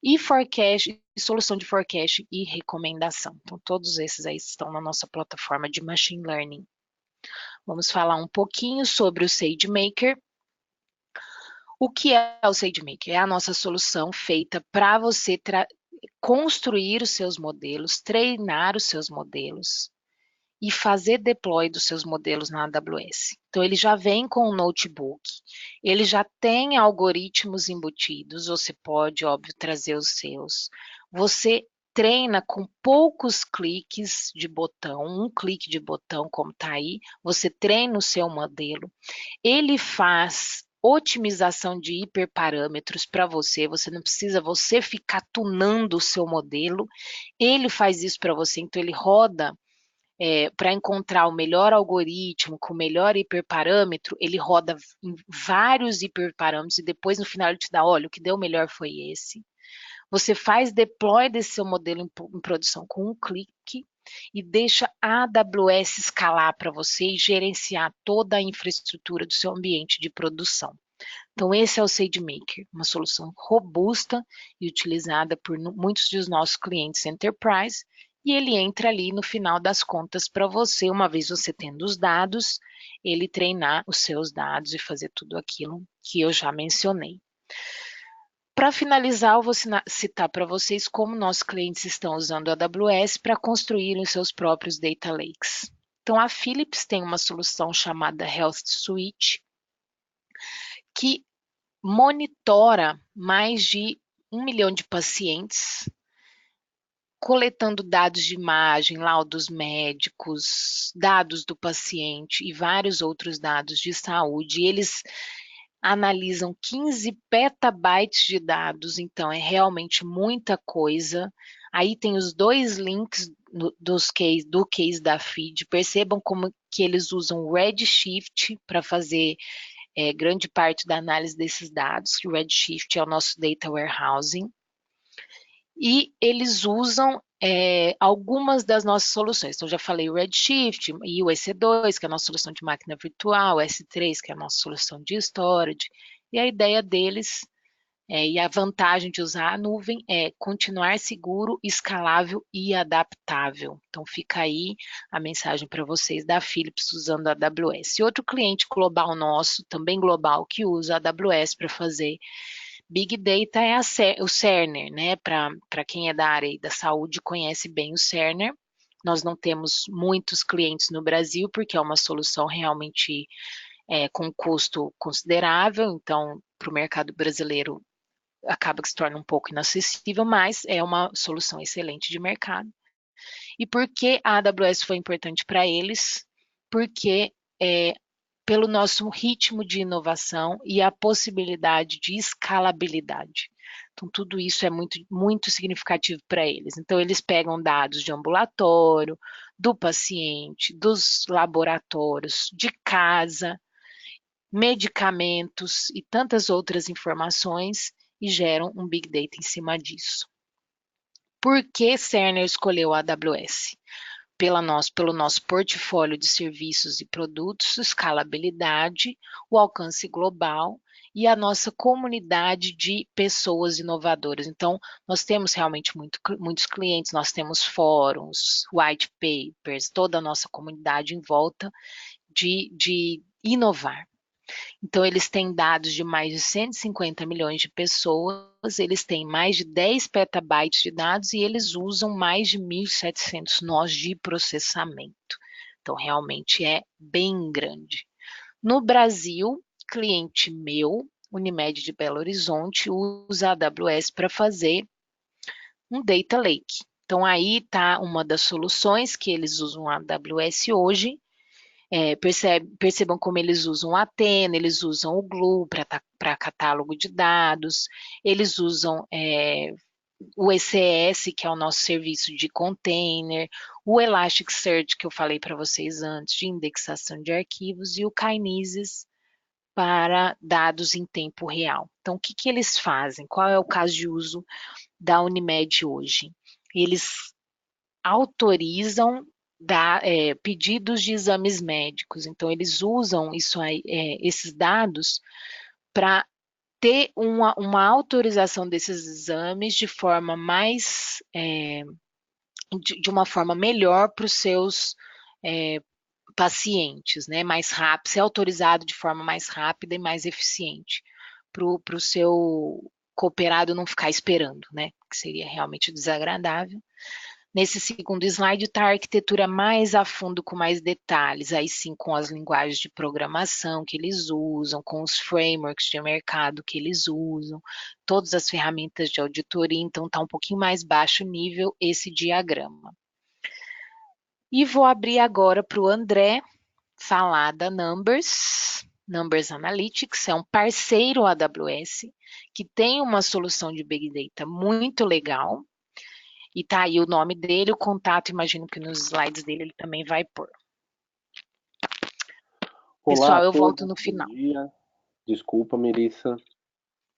E forecast, solução de forecast e recomendação. Então, todos esses aí estão na nossa plataforma de Machine Learning. Vamos falar um pouquinho sobre o SageMaker. O que é o SageMaker? É a nossa solução feita para você construir os seus modelos, treinar os seus modelos e fazer deploy dos seus modelos na AWS. Então, ele já vem com um notebook, ele já tem algoritmos embutidos, você pode, óbvio, trazer os seus. Você treina com poucos cliques de botão, um clique de botão, como está aí, você treina o seu modelo. Ele faz otimização de hiperparâmetros para você, você não precisa você ficar tunando o seu modelo, ele faz isso para você, então ele roda para encontrar o melhor algoritmo com o melhor hiperparâmetro, ele roda em vários hiperparâmetros e depois no final ele te dá, olha, o que deu melhor foi esse. Você faz deploy desse seu modelo em produção com um clique e deixa a AWS escalar para você e gerenciar toda a infraestrutura do seu ambiente de produção. Então, esse é o SageMaker, uma solução robusta e utilizada por muitos dos nossos clientes enterprise, e ele entra ali no final das contas para você, uma vez você tendo os dados, ele treinar os seus dados e fazer tudo aquilo que eu já mencionei. Para finalizar, eu vou citar para vocês como nossos clientes estão usando a AWS para construir os seus próprios data lakes. Então, a Philips tem uma solução chamada Health Suite, que monitora mais de 1 milhão de pacientes, coletando dados de imagem, laudos médicos, dados do paciente e vários outros dados de saúde. Eles analisam 15 petabytes de dados, então é realmente muita coisa. Aí tem os dois links do case da feed. Percebam como que eles usam o Redshift para fazer grande parte da análise desses dados, que o Redshift é o nosso Data Warehousing, e eles usam algumas das nossas soluções. Então, já falei o Redshift e o EC2, que é a nossa solução de máquina virtual, o S3, que é a nossa solução de storage, e a ideia deles e a vantagem de usar a nuvem é continuar seguro, escalável e adaptável. Então, fica aí a mensagem para vocês da Philips usando a AWS. E outro cliente global nosso, também global, que usa a AWS para fazer Big Data é o Cerner, né? Para quem é da área da saúde, conhece bem o Cerner. Nós não temos muitos clientes no Brasil, porque é uma solução realmente com custo considerável, então, para o mercado brasileiro, acaba que se torna um pouco inacessível, mas é uma solução excelente de mercado. E por que a AWS foi importante para eles? Porque pelo nosso ritmo de inovação e a possibilidade de escalabilidade. Então, tudo isso é muito, muito significativo para eles. Então, eles pegam dados de ambulatório, do paciente, dos laboratórios, de casa, medicamentos e tantas outras informações e geram um Big Data em cima disso. Por que Cerner escolheu a AWS? Pelo nosso portfólio de serviços e produtos, escalabilidade, o alcance global e a nossa comunidade de pessoas inovadoras. Então, nós temos realmente muitos clientes, nós temos fóruns, white papers, toda a nossa comunidade em volta de inovar. Então, eles têm dados de mais de 150 milhões de pessoas, eles têm mais de 10 petabytes de dados e eles usam mais de 1.700 nós de processamento. Então, realmente é bem grande. No Brasil, cliente meu, Unimed de Belo Horizonte, usa a AWS para fazer um Data Lake. Então, aí está uma das soluções que eles usam a AWS hoje. Percebam como eles usam o Athena, eles usam o Glue para catálogo de dados, eles usam o ECS, que é o nosso serviço de container, o Elasticsearch, que eu falei para vocês antes, de indexação de arquivos, e o Kinesis para dados em tempo real. Então, o que, que eles fazem? Qual é o caso de uso da Unimed hoje? Eles autorizam pedidos de exames médicos. Então, eles usam esses dados para ter uma autorização desses exames de forma mais, de uma forma melhor para os seus pacientes, né? Mais rápido, ser autorizado de forma mais rápida e mais eficiente para o seu cooperado não ficar esperando, né? Que seria realmente desagradável. Nesse segundo slide está a arquitetura mais a fundo, com mais detalhes, aí sim com as linguagens de programação que eles usam, com os frameworks de mercado que eles usam, todas as ferramentas de auditoria, então está um pouquinho mais baixo nível esse diagrama. E vou abrir agora para o André falar da Numbers Analytics, é um parceiro AWS, que tem uma solução de Big Data muito legal, e tá aí o nome dele, o contato, imagino que nos slides dele ele também vai pôr. Olá, pessoal, eu volto no final. Bom dia. Desculpa, Melissa.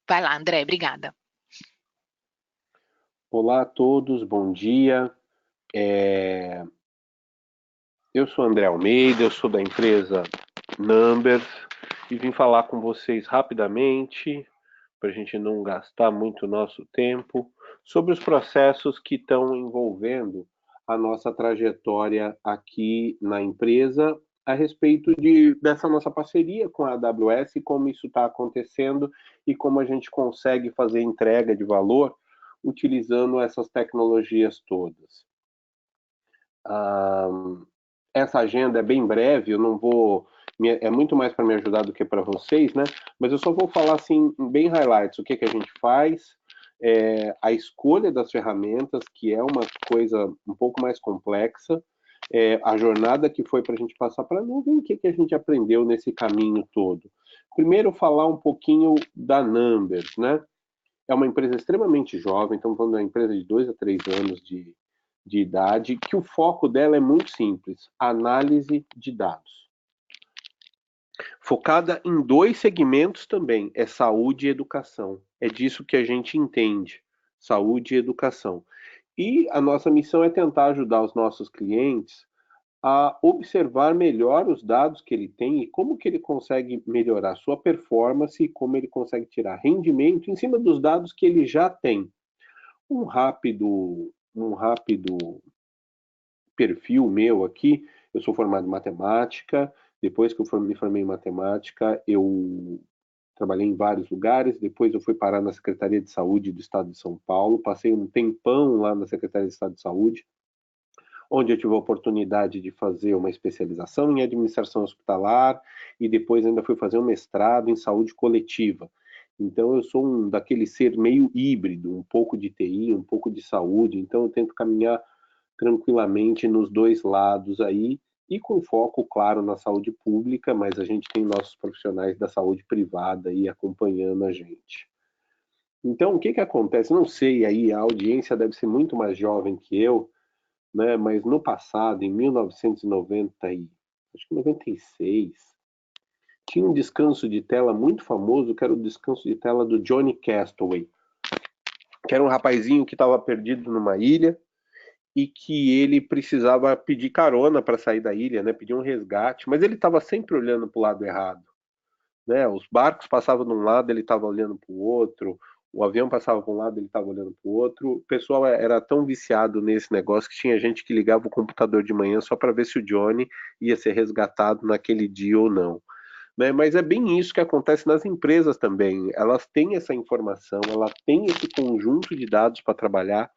Vai lá, André, obrigada. Olá a todos, bom dia. Eu sou André Almeida, eu sou da empresa Numbers e vim falar com vocês rapidamente, para a gente não gastar muito nosso tempo, sobre os processos que estão envolvendo a nossa trajetória aqui na empresa a respeito dessa nossa parceria com a AWS, como isso está acontecendo e como a gente consegue fazer entrega de valor utilizando essas tecnologias todas. Essa agenda é bem breve, eu não vou. É muito mais para me ajudar do que para vocês, né? Mas eu só vou falar assim, bem highlights, o que a gente faz, a escolha das ferramentas, que é uma coisa um pouco mais complexa, a jornada que foi para a gente passar para a nuvem, o que a gente aprendeu nesse caminho todo. Primeiro, falar um pouquinho da Numbers, né? É uma empresa extremamente jovem, estamos falando de uma empresa de 2 a 3 anos de idade, que o foco dela é muito simples: análise de dados. Focada em dois segmentos também, é saúde e educação. É disso que a gente entende, saúde e educação. E a nossa missão é tentar ajudar os nossos clientes a observar melhor os dados que ele tem e como que ele consegue melhorar sua performance e como ele consegue tirar rendimento em cima dos dados que ele já tem. Um rápido perfil meu aqui: eu sou formado em matemática. Depois que eu me formei em matemática, eu trabalhei em vários lugares. Depois eu fui parar na Secretaria de Saúde do Estado de São Paulo, passei um tempão lá na Secretaria de Estado de Saúde, onde eu tive a oportunidade de fazer uma especialização em administração hospitalar e depois ainda fui fazer um mestrado em saúde coletiva. Então eu sou daquele ser meio híbrido, um pouco de TI, um pouco de saúde. Então eu tento caminhar tranquilamente nos dois lados aí, e com foco, claro, na saúde pública, mas a gente tem nossos profissionais da saúde privada aí acompanhando a gente. Então, o que acontece? Não sei, aí a audiência deve ser muito mais jovem que eu, né? Mas no passado, em 1990 acho que 96, tinha um descanso de tela muito famoso, que era o descanso de tela do Johnny Castaway, que era um rapazinho que estava perdido numa ilha e que ele precisava pedir carona para sair da ilha, né? Pedir um resgate, mas ele estava sempre olhando para o lado errado, né? Os barcos passavam de um lado, ele estava olhando para o outro. O avião passava para um lado, ele estava olhando para o outro. O pessoal era tão viciado nesse negócio que tinha gente que ligava o computador de manhã só para ver se o Johnny ia ser resgatado naquele dia ou não. Né? Mas é bem isso que acontece nas empresas também. Elas têm essa informação, ela tem esse conjunto de dados para trabalhar,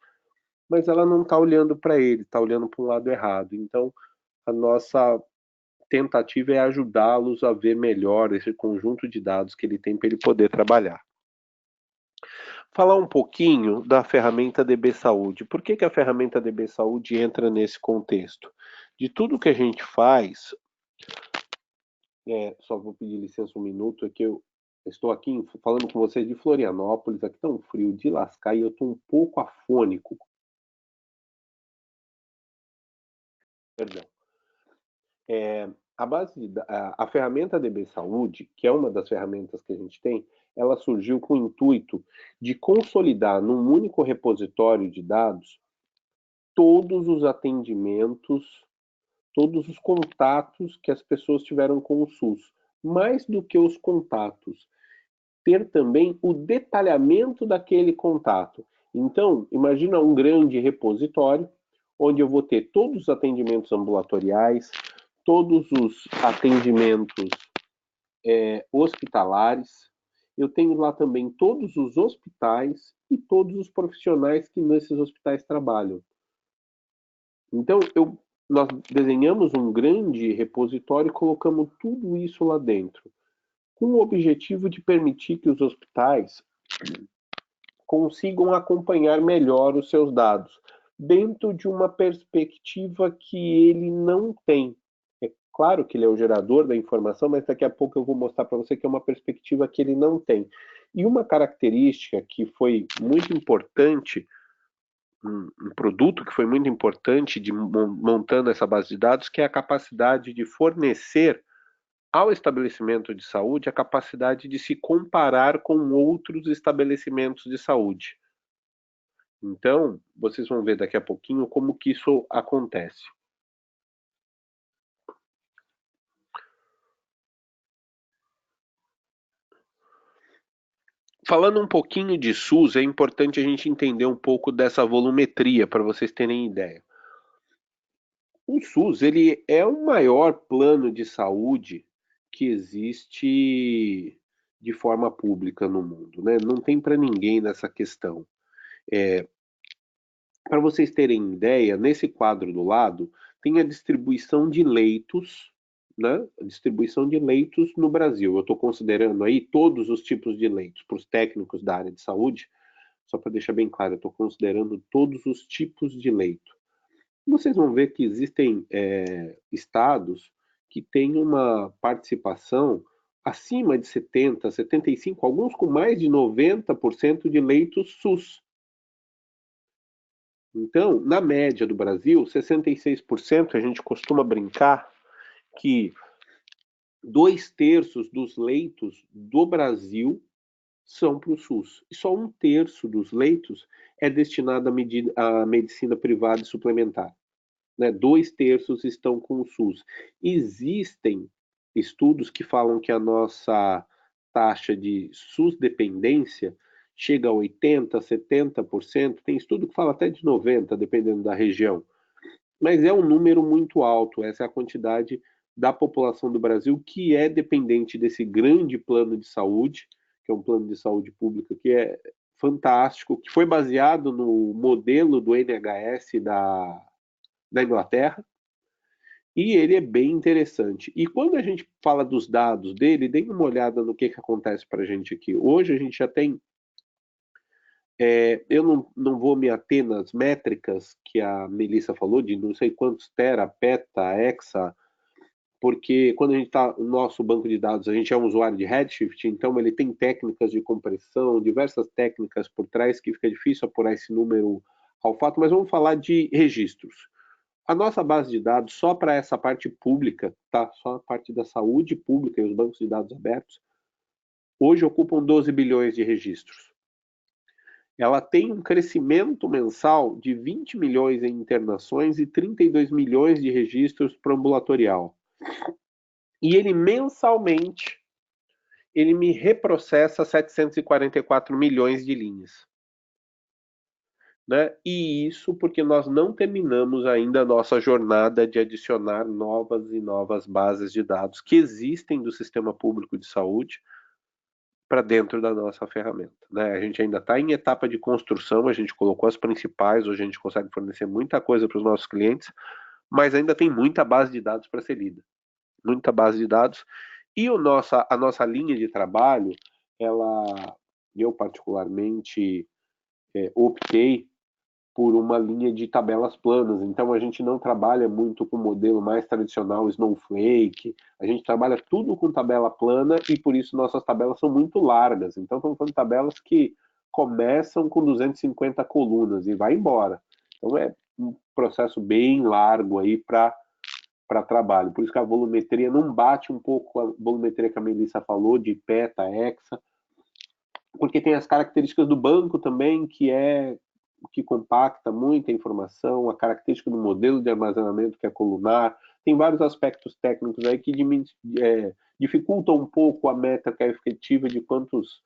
mas ela não está olhando para ele, está olhando para um lado errado. Então, a nossa tentativa é ajudá-los a ver melhor esse conjunto de dados que ele tem para ele poder trabalhar. Falar um pouquinho da ferramenta DB Saúde. Por que a ferramenta DB Saúde entra nesse contexto? De tudo que a gente faz, só vou pedir licença um minuto, é que eu estou aqui falando com vocês de Florianópolis, aqui está um frio de lascar e eu estou um pouco afônico. Perdão. A ferramenta DB Saúde, que é uma das ferramentas que a gente tem, ela surgiu com o intuito de consolidar num único repositório de dados todos os atendimentos, todos os contatos que as pessoas tiveram com o SUS. Mais do que os contatos, ter também o detalhamento daquele contato. Então, imagina um grande repositório, onde eu vou ter todos os atendimentos ambulatoriais, todos os atendimentos hospitalares. Eu tenho lá também todos os hospitais e todos os profissionais que nesses hospitais trabalham. Então, nós desenhamos um grande repositório e colocamos tudo isso lá dentro, com o objetivo de permitir que os hospitais consigam acompanhar melhor os seus dados, dentro de uma perspectiva que ele não tem. É claro que ele é o gerador da informação, mas daqui a pouco eu vou mostrar para você que é uma perspectiva que ele não tem. E uma característica que foi muito importante, um produto que foi muito importante de montando essa base de dados, que é a capacidade de fornecer ao estabelecimento de saúde a capacidade de se comparar com outros estabelecimentos de saúde. Então, vocês vão ver daqui a pouquinho como que isso acontece. Falando um pouquinho de SUS, é importante a gente entender um pouco dessa volumetria, para vocês terem ideia. O SUS, ele é o maior plano de saúde que existe de forma pública no mundo, né? Não tem para ninguém nessa questão. Para vocês terem ideia, nesse quadro do lado tem a distribuição de leitos, né? A distribuição de leitos no Brasil. Eu estou considerando aí todos os tipos de leitos para os técnicos da área de saúde, só para deixar bem claro, eu estou considerando todos os tipos de leito. Vocês vão ver que existem estados que têm uma participação acima de 70, 75, alguns com mais de 90% de leitos SUS. Então, na média do Brasil, 66%, a gente costuma brincar que 2/3 dos leitos do Brasil são para o SUS. E só 1/3 dos leitos é destinado à medicina privada e suplementar. Né? 2/3 estão com o SUS. Existem estudos que falam que a nossa taxa de SUS dependência chega a 80%, 70%, tem estudo que fala até de 90%, dependendo da região. Mas é um número muito alto, essa é a quantidade da população do Brasil que é dependente desse grande plano de saúde, que é um plano de saúde pública que é fantástico, que foi baseado no modelo do NHS da Inglaterra, e ele é bem interessante. E quando a gente fala dos dados dele, dê uma olhada no que acontece para a gente aqui. Hoje a gente já tem eu não vou me ater nas métricas que a Melissa falou, de não sei quantos tera, peta, hexa, porque quando a gente está no nosso banco de dados, a gente é um usuário de Redshift, então ele tem técnicas de compressão, diversas técnicas por trás, que fica difícil apurar esse número ao fato, mas vamos falar de registros. A nossa base de dados, só para essa parte pública, tá? Só a parte da saúde pública e os bancos de dados abertos, hoje ocupam 12 bilhões de registros. Ela tem um crescimento mensal de 20 milhões em internações e 32 milhões de registros para ambulatorial. E ele mensalmente, ele me reprocessa 744 milhões de linhas. Né? E isso porque nós não terminamos ainda a nossa jornada de adicionar novas e novas bases de dados que existem do sistema público de saúde para dentro da nossa ferramenta. Né? A gente ainda está em etapa de construção, a gente colocou as principais, hoje a gente consegue fornecer muita coisa para os nossos clientes, mas ainda tem muita base de dados para ser lida. Muita base de dados. E a nossa linha de trabalho, eu particularmente optei por uma linha de tabelas planas. Então, a gente não trabalha muito com o modelo mais tradicional Snowflake, a gente trabalha tudo com tabela plana e, por isso, nossas tabelas são muito largas. Então, estamos falando de tabelas que começam com 250 colunas e vai embora. Então, é um processo bem largo aí para trabalho. Por isso que a volumetria não bate um pouco com a volumetria que a Melissa falou, de peta, hexa, porque tem as características do banco também, que compacta muita informação, a característica do modelo de armazenamento, que é colunar, tem vários aspectos técnicos aí que dificultam um pouco a métrica efetiva de quantos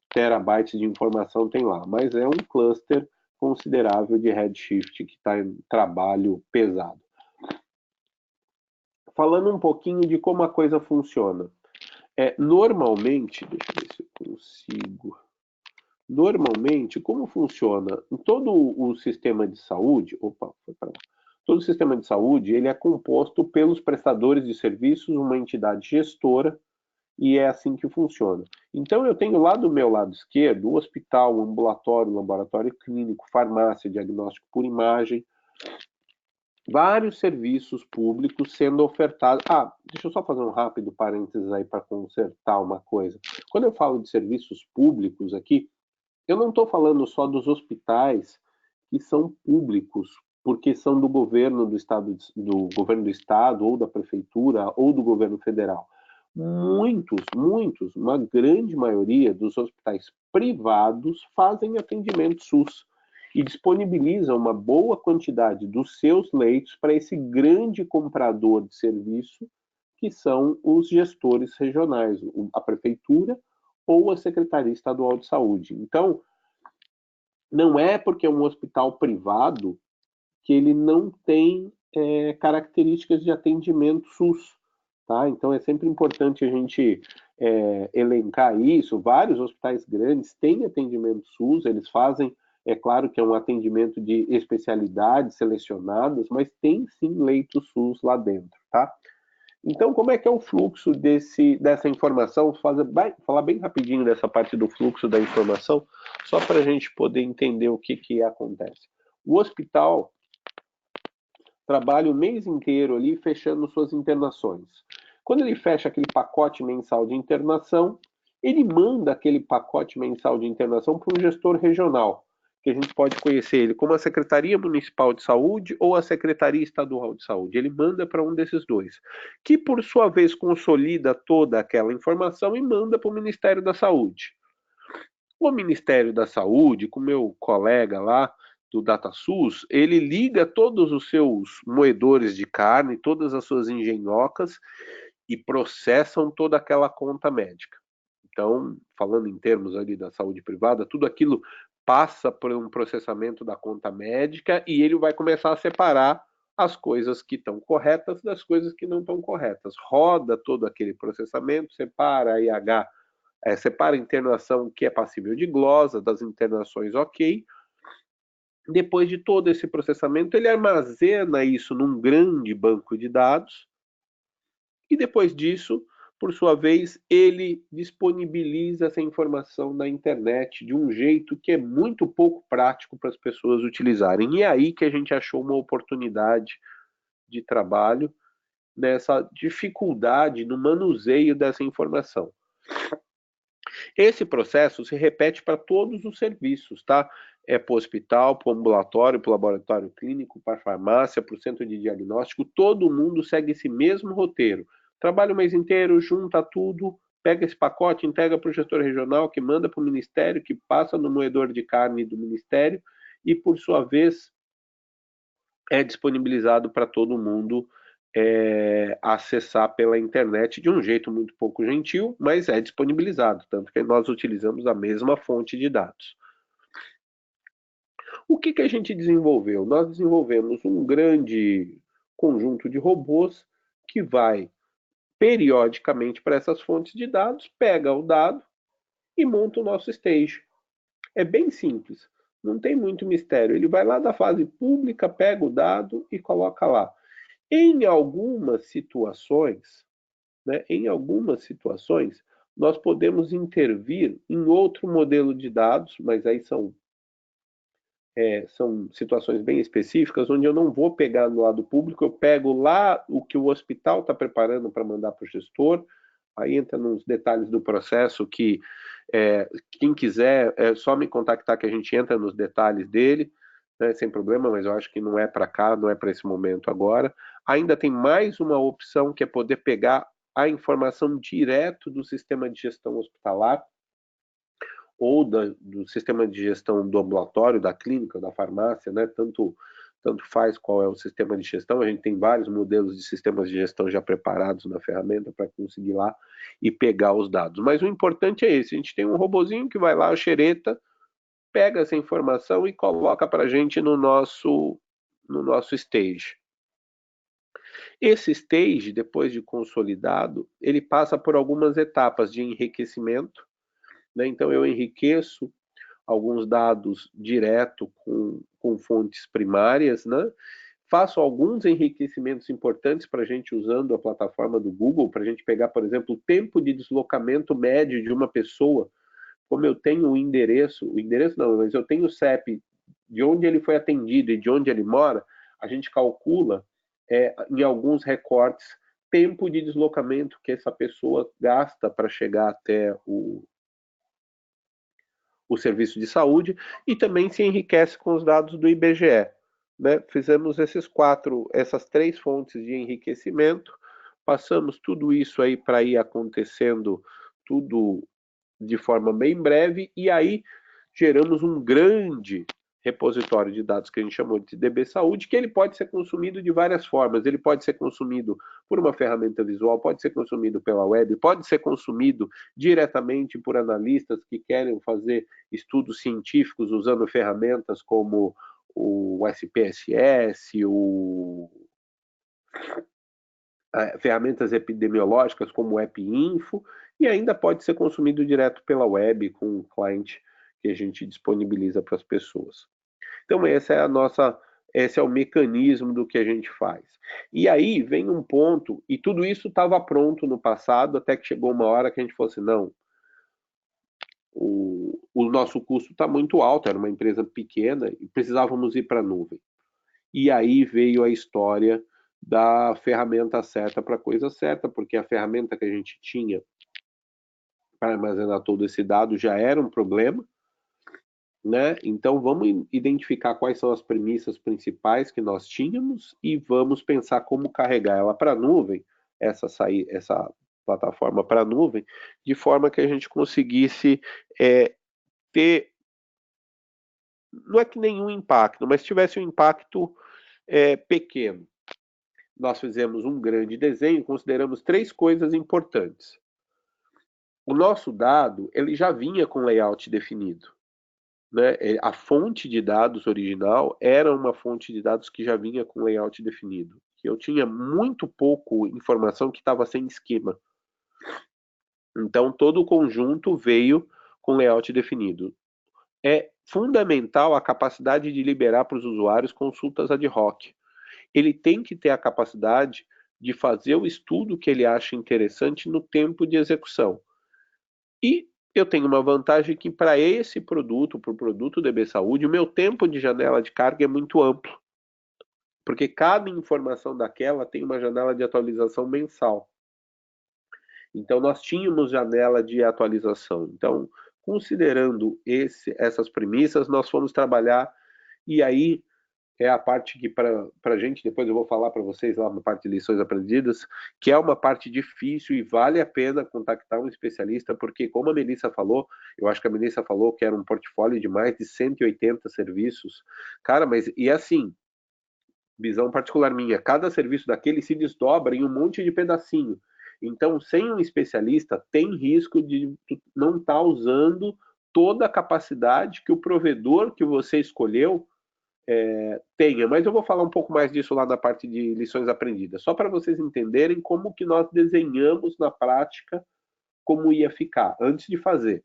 terabytes de informação tem lá, mas é um cluster considerável de Redshift que está em trabalho pesado. Falando um pouquinho de como a coisa funciona. Normalmente, deixa eu ver se eu consigo... Normalmente, como funciona? Em todo o sistema de saúde, todo o sistema de saúde, ele é composto pelos prestadores de serviços, uma entidade gestora, e é assim que funciona. Então, eu tenho lá do meu lado esquerdo o hospital, o ambulatório, o laboratório clínico, farmácia, diagnóstico por imagem, vários serviços públicos sendo ofertados. Deixa eu só fazer um rápido parênteses aí para consertar uma coisa. Quando eu falo de serviços públicos aqui, eu não estou falando só dos hospitais que são públicos, porque são do governo do estado, ou da prefeitura, ou do governo federal. Muitos, uma grande maioria dos hospitais privados fazem atendimento SUS e disponibilizam uma boa quantidade dos seus leitos para esse grande comprador de serviço, que são os gestores regionais, a prefeitura ou a Secretaria Estadual de Saúde. Então, não é porque é um hospital privado que ele não tem características de atendimento SUS. Tá? Então, é sempre importante a gente elencar isso. Vários hospitais grandes têm atendimento SUS, eles fazem, é claro que é um atendimento de especialidades selecionadas, mas tem sim leito SUS lá dentro. Tá? Então, como é que é o fluxo dessa informação? Falar bem rapidinho dessa parte do fluxo da informação, só para a gente poder entender o que acontece. O hospital trabalha o mês inteiro ali fechando suas internações. Quando ele fecha aquele pacote mensal de internação, ele manda aquele pacote mensal de internação para um gestor regional, que a gente pode conhecer ele como a Secretaria Municipal de Saúde ou a Secretaria Estadual de Saúde. Ele manda para um desses dois, que por sua vez consolida toda aquela informação e manda para o Ministério da Saúde. O Ministério da Saúde, com meu colega lá do DataSUS, ele liga todos os seus moedores de carne, todas as suas engenhocas e processam toda aquela conta médica. Então, falando em termos ali da saúde privada, tudo aquilo passa por um processamento da conta médica e ele vai começar a separar as coisas que estão corretas das coisas que não estão corretas. Roda todo aquele processamento, separa a IH, separa a internação que é passível de glosa das internações ok. Depois de todo esse processamento, ele armazena isso num grande banco de dados e depois disso, por sua vez, ele disponibiliza essa informação na internet de um jeito que é muito pouco prático para as pessoas utilizarem. E é aí que a gente achou uma oportunidade de trabalho nessa dificuldade no manuseio dessa informação. Esse processo se repete para todos os serviços, tá? É para o hospital, para o ambulatório, para o laboratório clínico, para a farmácia, para o centro de diagnóstico, todo mundo segue esse mesmo roteiro. Trabalha o mês inteiro, junta tudo, pega esse pacote, entrega para o gestor regional, que manda para o ministério, que passa no moedor de carne do ministério e, por sua vez, é disponibilizado para todo mundo acessar pela internet de um jeito muito pouco gentil, mas é disponibilizado, tanto que nós utilizamos a mesma fonte de dados. O que a gente desenvolveu? Nós desenvolvemos um grande conjunto de robôs que vai periodicamente para essas fontes de dados, pega o dado e monta o nosso stage. É bem simples, não tem muito mistério. Ele vai lá da fase pública, pega o dado e coloca lá. Em algumas situações, nós podemos intervir em outro modelo de dados, mas aí são situações bem específicas, onde eu não vou pegar no lado público, eu pego lá o que o hospital está preparando para mandar para o gestor, aí entra nos detalhes do processo que quem quiser é só me contactar que a gente entra nos detalhes dele, né, sem problema, mas eu acho que não é para cá, não é para esse momento agora. Ainda tem mais uma opção que é poder pegar a informação direto do sistema de gestão hospitalar ou do sistema de gestão do ambulatório, da clínica, da farmácia, né? Tanto faz qual é o sistema de gestão, a gente tem vários modelos de sistemas de gestão já preparados na ferramenta para conseguir lá e pegar os dados. Mas o importante é esse, a gente tem um robozinho que vai lá, a xereta, pega essa informação e coloca para a gente no nosso stage. Esse stage, depois de consolidado, ele passa por algumas etapas de enriquecimento, né? Então eu enriqueço alguns dados direto com fontes primárias, né? Faço alguns enriquecimentos importantes para a gente usando a plataforma do Google, para a gente pegar, por exemplo, o tempo de deslocamento médio de uma pessoa. Como eu tenho o endereço não, mas eu tenho o CEP de onde ele foi atendido e de onde ele mora, a gente calcula em alguns recortes tempo de deslocamento que essa pessoa gasta para chegar até o serviço de saúde e também se enriquece com os dados do IBGE. Né? Fizemos essas 3 fontes de enriquecimento, passamos tudo isso aí para ir acontecendo tudo de forma bem breve e aí geramos um grande repositório de dados que a gente chamou de DB Saúde, que ele pode ser consumido de várias formas. Ele pode ser consumido por uma ferramenta visual, pode ser consumido pela web, pode ser consumido diretamente por analistas que querem fazer estudos científicos usando ferramentas como o SPSS, ferramentas epidemiológicas como o AppInfo, e ainda pode ser consumido direto pela web com o cliente que a gente disponibiliza para as pessoas. Então, esse é o mecanismo do que a gente faz. E aí vem um ponto, e tudo isso estava pronto no passado, até que chegou uma hora que a gente falou assim, não, o nosso custo está muito alto, era uma empresa pequena, e precisávamos ir para a nuvem. E aí veio a história da ferramenta certa para a coisa certa, porque a ferramenta que a gente tinha para armazenar todo esse dado já era um problema, né? Então vamos identificar quais são as premissas principais que nós tínhamos e vamos pensar como carregar ela para a nuvem, essa plataforma para a nuvem, de forma que a gente conseguisse ter, não é que nenhum impacto, mas tivesse um impacto pequeno. Nós fizemos um grande desenho, consideramos 3 coisas importantes. O nosso dado, ele já vinha com layout definido, né? A fonte de dados original era uma fonte de dados que já vinha com layout definido. Eu tinha muito pouco informação que estava sem esquema. Então, todo o conjunto veio com layout definido. É fundamental a capacidade de liberar para os usuários consultas ad hoc. Ele tem que ter a capacidade de fazer o estudo que ele acha interessante no tempo de execução. E eu tenho uma vantagem que para esse produto, para o produto DB Saúde, o meu tempo de janela de carga é muito amplo, porque cada informação daquela tem uma janela de atualização mensal. Então, nós tínhamos janela de atualização. Então, considerando essas premissas, nós fomos trabalhar, e aí é a parte que para a gente, depois eu vou falar para vocês lá na parte de lições aprendidas, que é uma parte difícil e vale a pena contactar um especialista, porque como a Melissa falou, eu acho que a Melissa falou que era um portfólio de mais de 180 serviços. Cara, mas e assim, visão particular minha, cada serviço daquele se desdobra em um monte de pedacinho. Então, sem um especialista, tem risco de não estar usando toda a capacidade que o provedor que você escolheu tenha, mas eu vou falar um pouco mais disso lá na parte de lições aprendidas, só para vocês entenderem como que nós desenhamos na prática como ia ficar antes de fazer.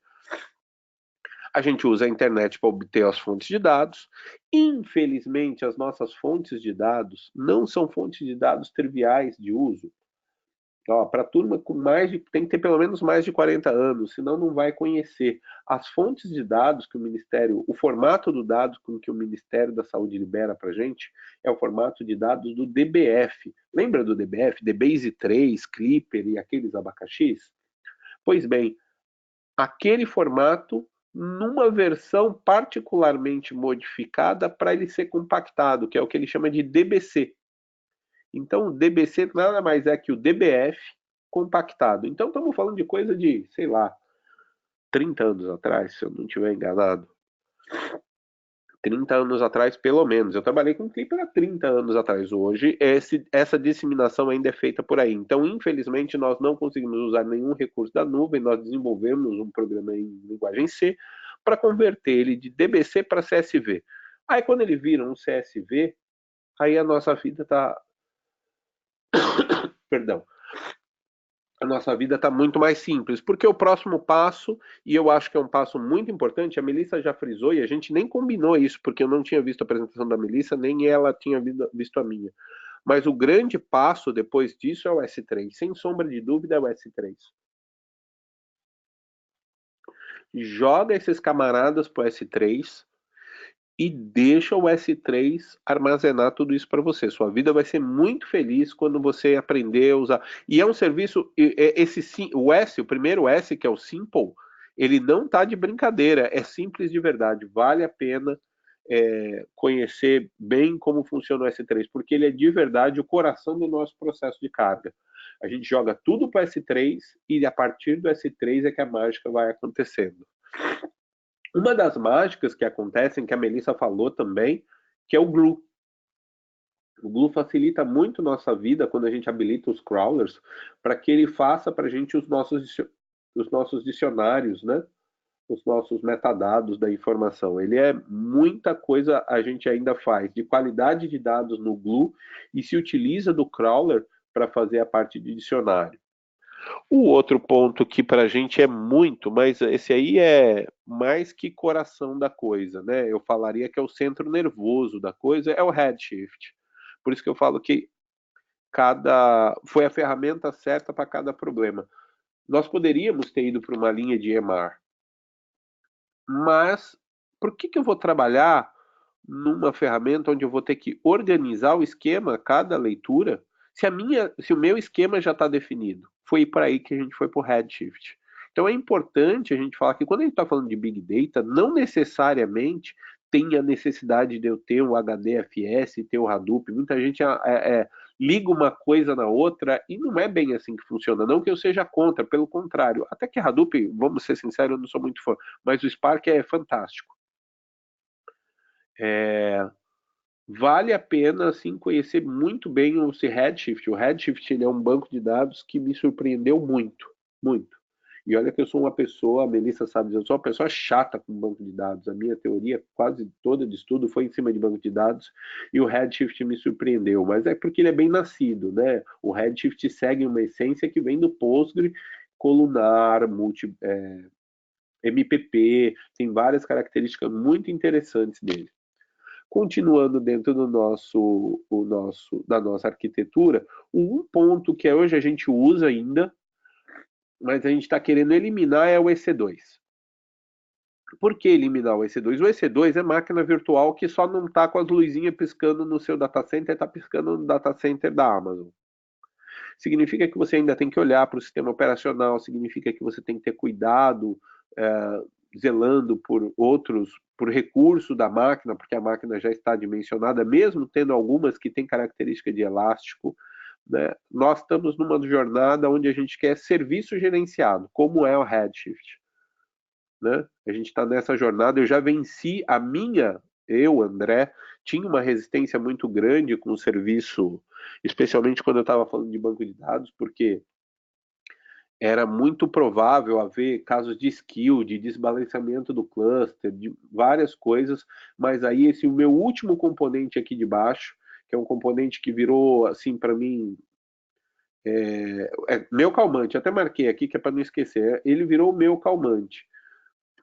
A gente usa a internet para obter as fontes de dados. Infelizmente, as nossas fontes de dados não são fontes de dados triviais de uso. Para a turma com tem que ter pelo menos mais de 40 anos, senão não vai conhecer. As fontes de dados que o Ministério, o formato do dado com que o Ministério da Saúde libera para a gente é o formato de dados do DBF. Lembra do DBF? DBase 3, Clipper e aqueles abacaxis? Pois bem, aquele formato numa versão particularmente modificada para ele ser compactado, que é o que ele chama de DBC. Então, o DBC nada mais é que o DBF compactado. Então, estamos falando de coisa de, sei lá, 30 anos atrás, se eu não estiver enganado. 30 anos atrás, pelo menos. Eu trabalhei com Clipper há 30 anos atrás. Hoje, essa disseminação ainda é feita por aí. Então, infelizmente, nós não conseguimos usar nenhum recurso da nuvem. Nós desenvolvemos um programa em linguagem C para converter ele de DBC para CSV. Aí, quando ele vira um CSV, aí a nossa vida está... Perdão. A nossa vida está muito mais simples, porque o próximo passo, e eu acho que é um passo muito importante, a Melissa já frisou, e a gente nem combinou isso, porque eu não tinha visto a apresentação da Melissa, nem ela tinha visto a minha. Mas o grande passo depois disso é o S3, sem sombra de dúvida é o S3. Joga esses camaradas para o S3, e deixa o S3 armazenar tudo isso para você. Sua vida vai ser muito feliz quando você aprender a usar. E é um serviço, o primeiro S, que é o Simple, ele não está de brincadeira, é simples de verdade. Vale a pena conhecer bem como funciona o S3, porque ele é de verdade o coração do nosso processo de carga. A gente joga tudo para o S3 e a partir do S3 é que a mágica vai acontecendo. Uma das mágicas que acontecem, que a Melissa falou também, que é o Glue. O Glue facilita muito nossa vida quando a gente habilita os crawlers para que ele faça para a gente os nossos dicionários, né? Os nossos metadados da informação. Ele é muita coisa a gente ainda faz de qualidade de dados no Glue e se utiliza do crawler para fazer a parte de dicionário. O outro ponto que para a gente é muito, mas esse aí é mais que coração da coisa, né? Eu falaria que é o centro nervoso da coisa, é o Redshift. Por isso que eu falo que cada foi a ferramenta certa para cada problema. Nós poderíamos ter ido para uma linha de EMR, mas por que eu vou trabalhar numa ferramenta onde eu vou ter que organizar o esquema, cada leitura, se o meu esquema já está definido? Foi para aí que a gente foi para o Redshift. Então é importante a gente falar que quando a gente está falando de Big Data, não necessariamente tem a necessidade de eu ter um HDFS, ter o Hadoop. Muita gente liga uma coisa na outra e não é bem assim que funciona. Não que eu seja contra, pelo contrário. Até que Hadoop, vamos ser sinceros, eu não sou muito fã, mas o Spark é fantástico. Vale a pena assim, conhecer muito bem o Redshift. O Redshift ele é um banco de dados que me surpreendeu muito, muito. E olha que eu sou uma pessoa, a Melissa sabe, eu sou uma pessoa chata com banco de dados. A minha teoria quase toda de estudo foi em cima de banco de dados e o Redshift me surpreendeu. Mas é porque ele é bem nascido, né? O Redshift segue uma essência que vem do Postgre, colunar, MPP, tem várias características muito interessantes dele. Continuando dentro da nossa arquitetura, um ponto que hoje a gente usa ainda, mas a gente está querendo eliminar é o EC2. Por que eliminar o EC2? O EC2 é máquina virtual que só não está com as luzinhas piscando no seu data center, está piscando no data center da Amazon. Significa que você ainda tem que olhar para o sistema operacional, significa que você tem que ter cuidado, zelando por recurso da máquina, porque a máquina já está dimensionada, mesmo tendo algumas que têm característica de elástico, né? Nós estamos numa jornada onde a gente quer serviço gerenciado, como é o Redshift, né? A gente está nessa jornada, eu já venci eu, André, tinha uma resistência muito grande com o serviço, especialmente quando eu estava falando de banco de dados, porque era muito provável haver casos de skill, de desbalanceamento do cluster, de várias coisas, mas aí esse o meu último componente aqui de baixo, que é um componente que virou, assim, para mim, meu calmante, até marquei aqui que é para não esquecer, ele virou o meu calmante,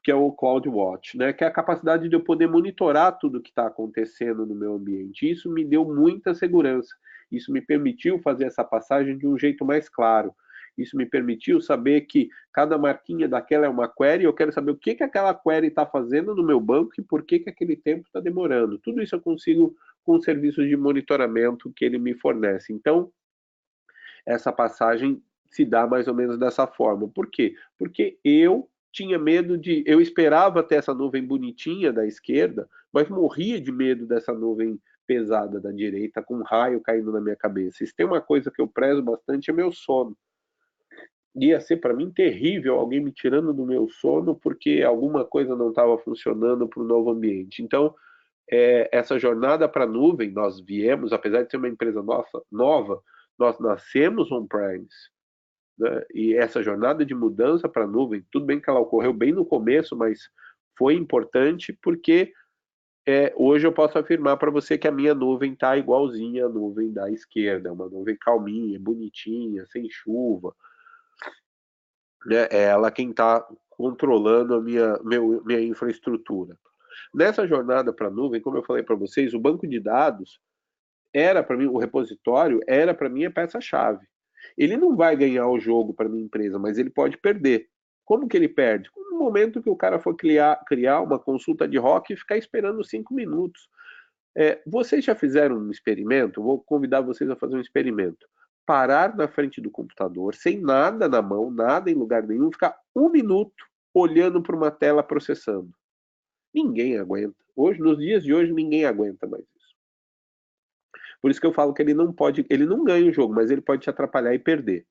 que é o CloudWatch, né? Que é a capacidade de eu poder monitorar tudo que está acontecendo no meu ambiente. Isso me deu muita segurança. Isso me permitiu fazer essa passagem de um jeito mais claro. Isso me permitiu saber que cada marquinha daquela é uma query, eu quero saber o que aquela query está fazendo no meu banco e por que aquele tempo está demorando. Tudo isso eu consigo com os serviços de monitoramento que ele me fornece. Então, essa passagem se dá mais ou menos dessa forma. Por quê? Porque eu tinha medo de. Eu esperava ter essa nuvem bonitinha da esquerda, mas morria de medo dessa nuvem pesada da direita, com um raio caindo na minha cabeça. Se tem uma coisa que eu prezo bastante é meu sono. Ia ser para mim terrível alguém me tirando do meu sono porque alguma coisa não estava funcionando para o novo ambiente. Então, essa jornada para a nuvem, nós viemos, apesar de ser uma empresa nova, nós nascemos on-premise, né? E essa jornada de mudança para a nuvem, tudo bem que ela ocorreu bem no começo, mas foi importante porque hoje eu posso afirmar para você que a minha nuvem está igualzinha à nuvem da esquerda, uma nuvem calminha, bonitinha, sem chuva, né? É ela quem está controlando a minha infraestrutura. Nessa jornada para a nuvem, como eu falei para vocês, o banco de dados era para mim, o repositório era para mim a peça-chave. Ele não vai ganhar o jogo para minha empresa, mas ele pode perder. Como que ele perde? No momento que o cara for criar uma consulta de rock e ficar esperando 5 minutos. Vocês já fizeram um experimento? Vou convidar vocês a fazer um experimento. Parar na frente do computador, sem nada na mão, nada em lugar nenhum, ficar 1 minuto olhando para uma tela processando. Ninguém aguenta. Hoje, nos dias de hoje, ninguém aguenta mais isso. Por isso que eu falo que ele não ganha o jogo, mas ele pode te atrapalhar e perder.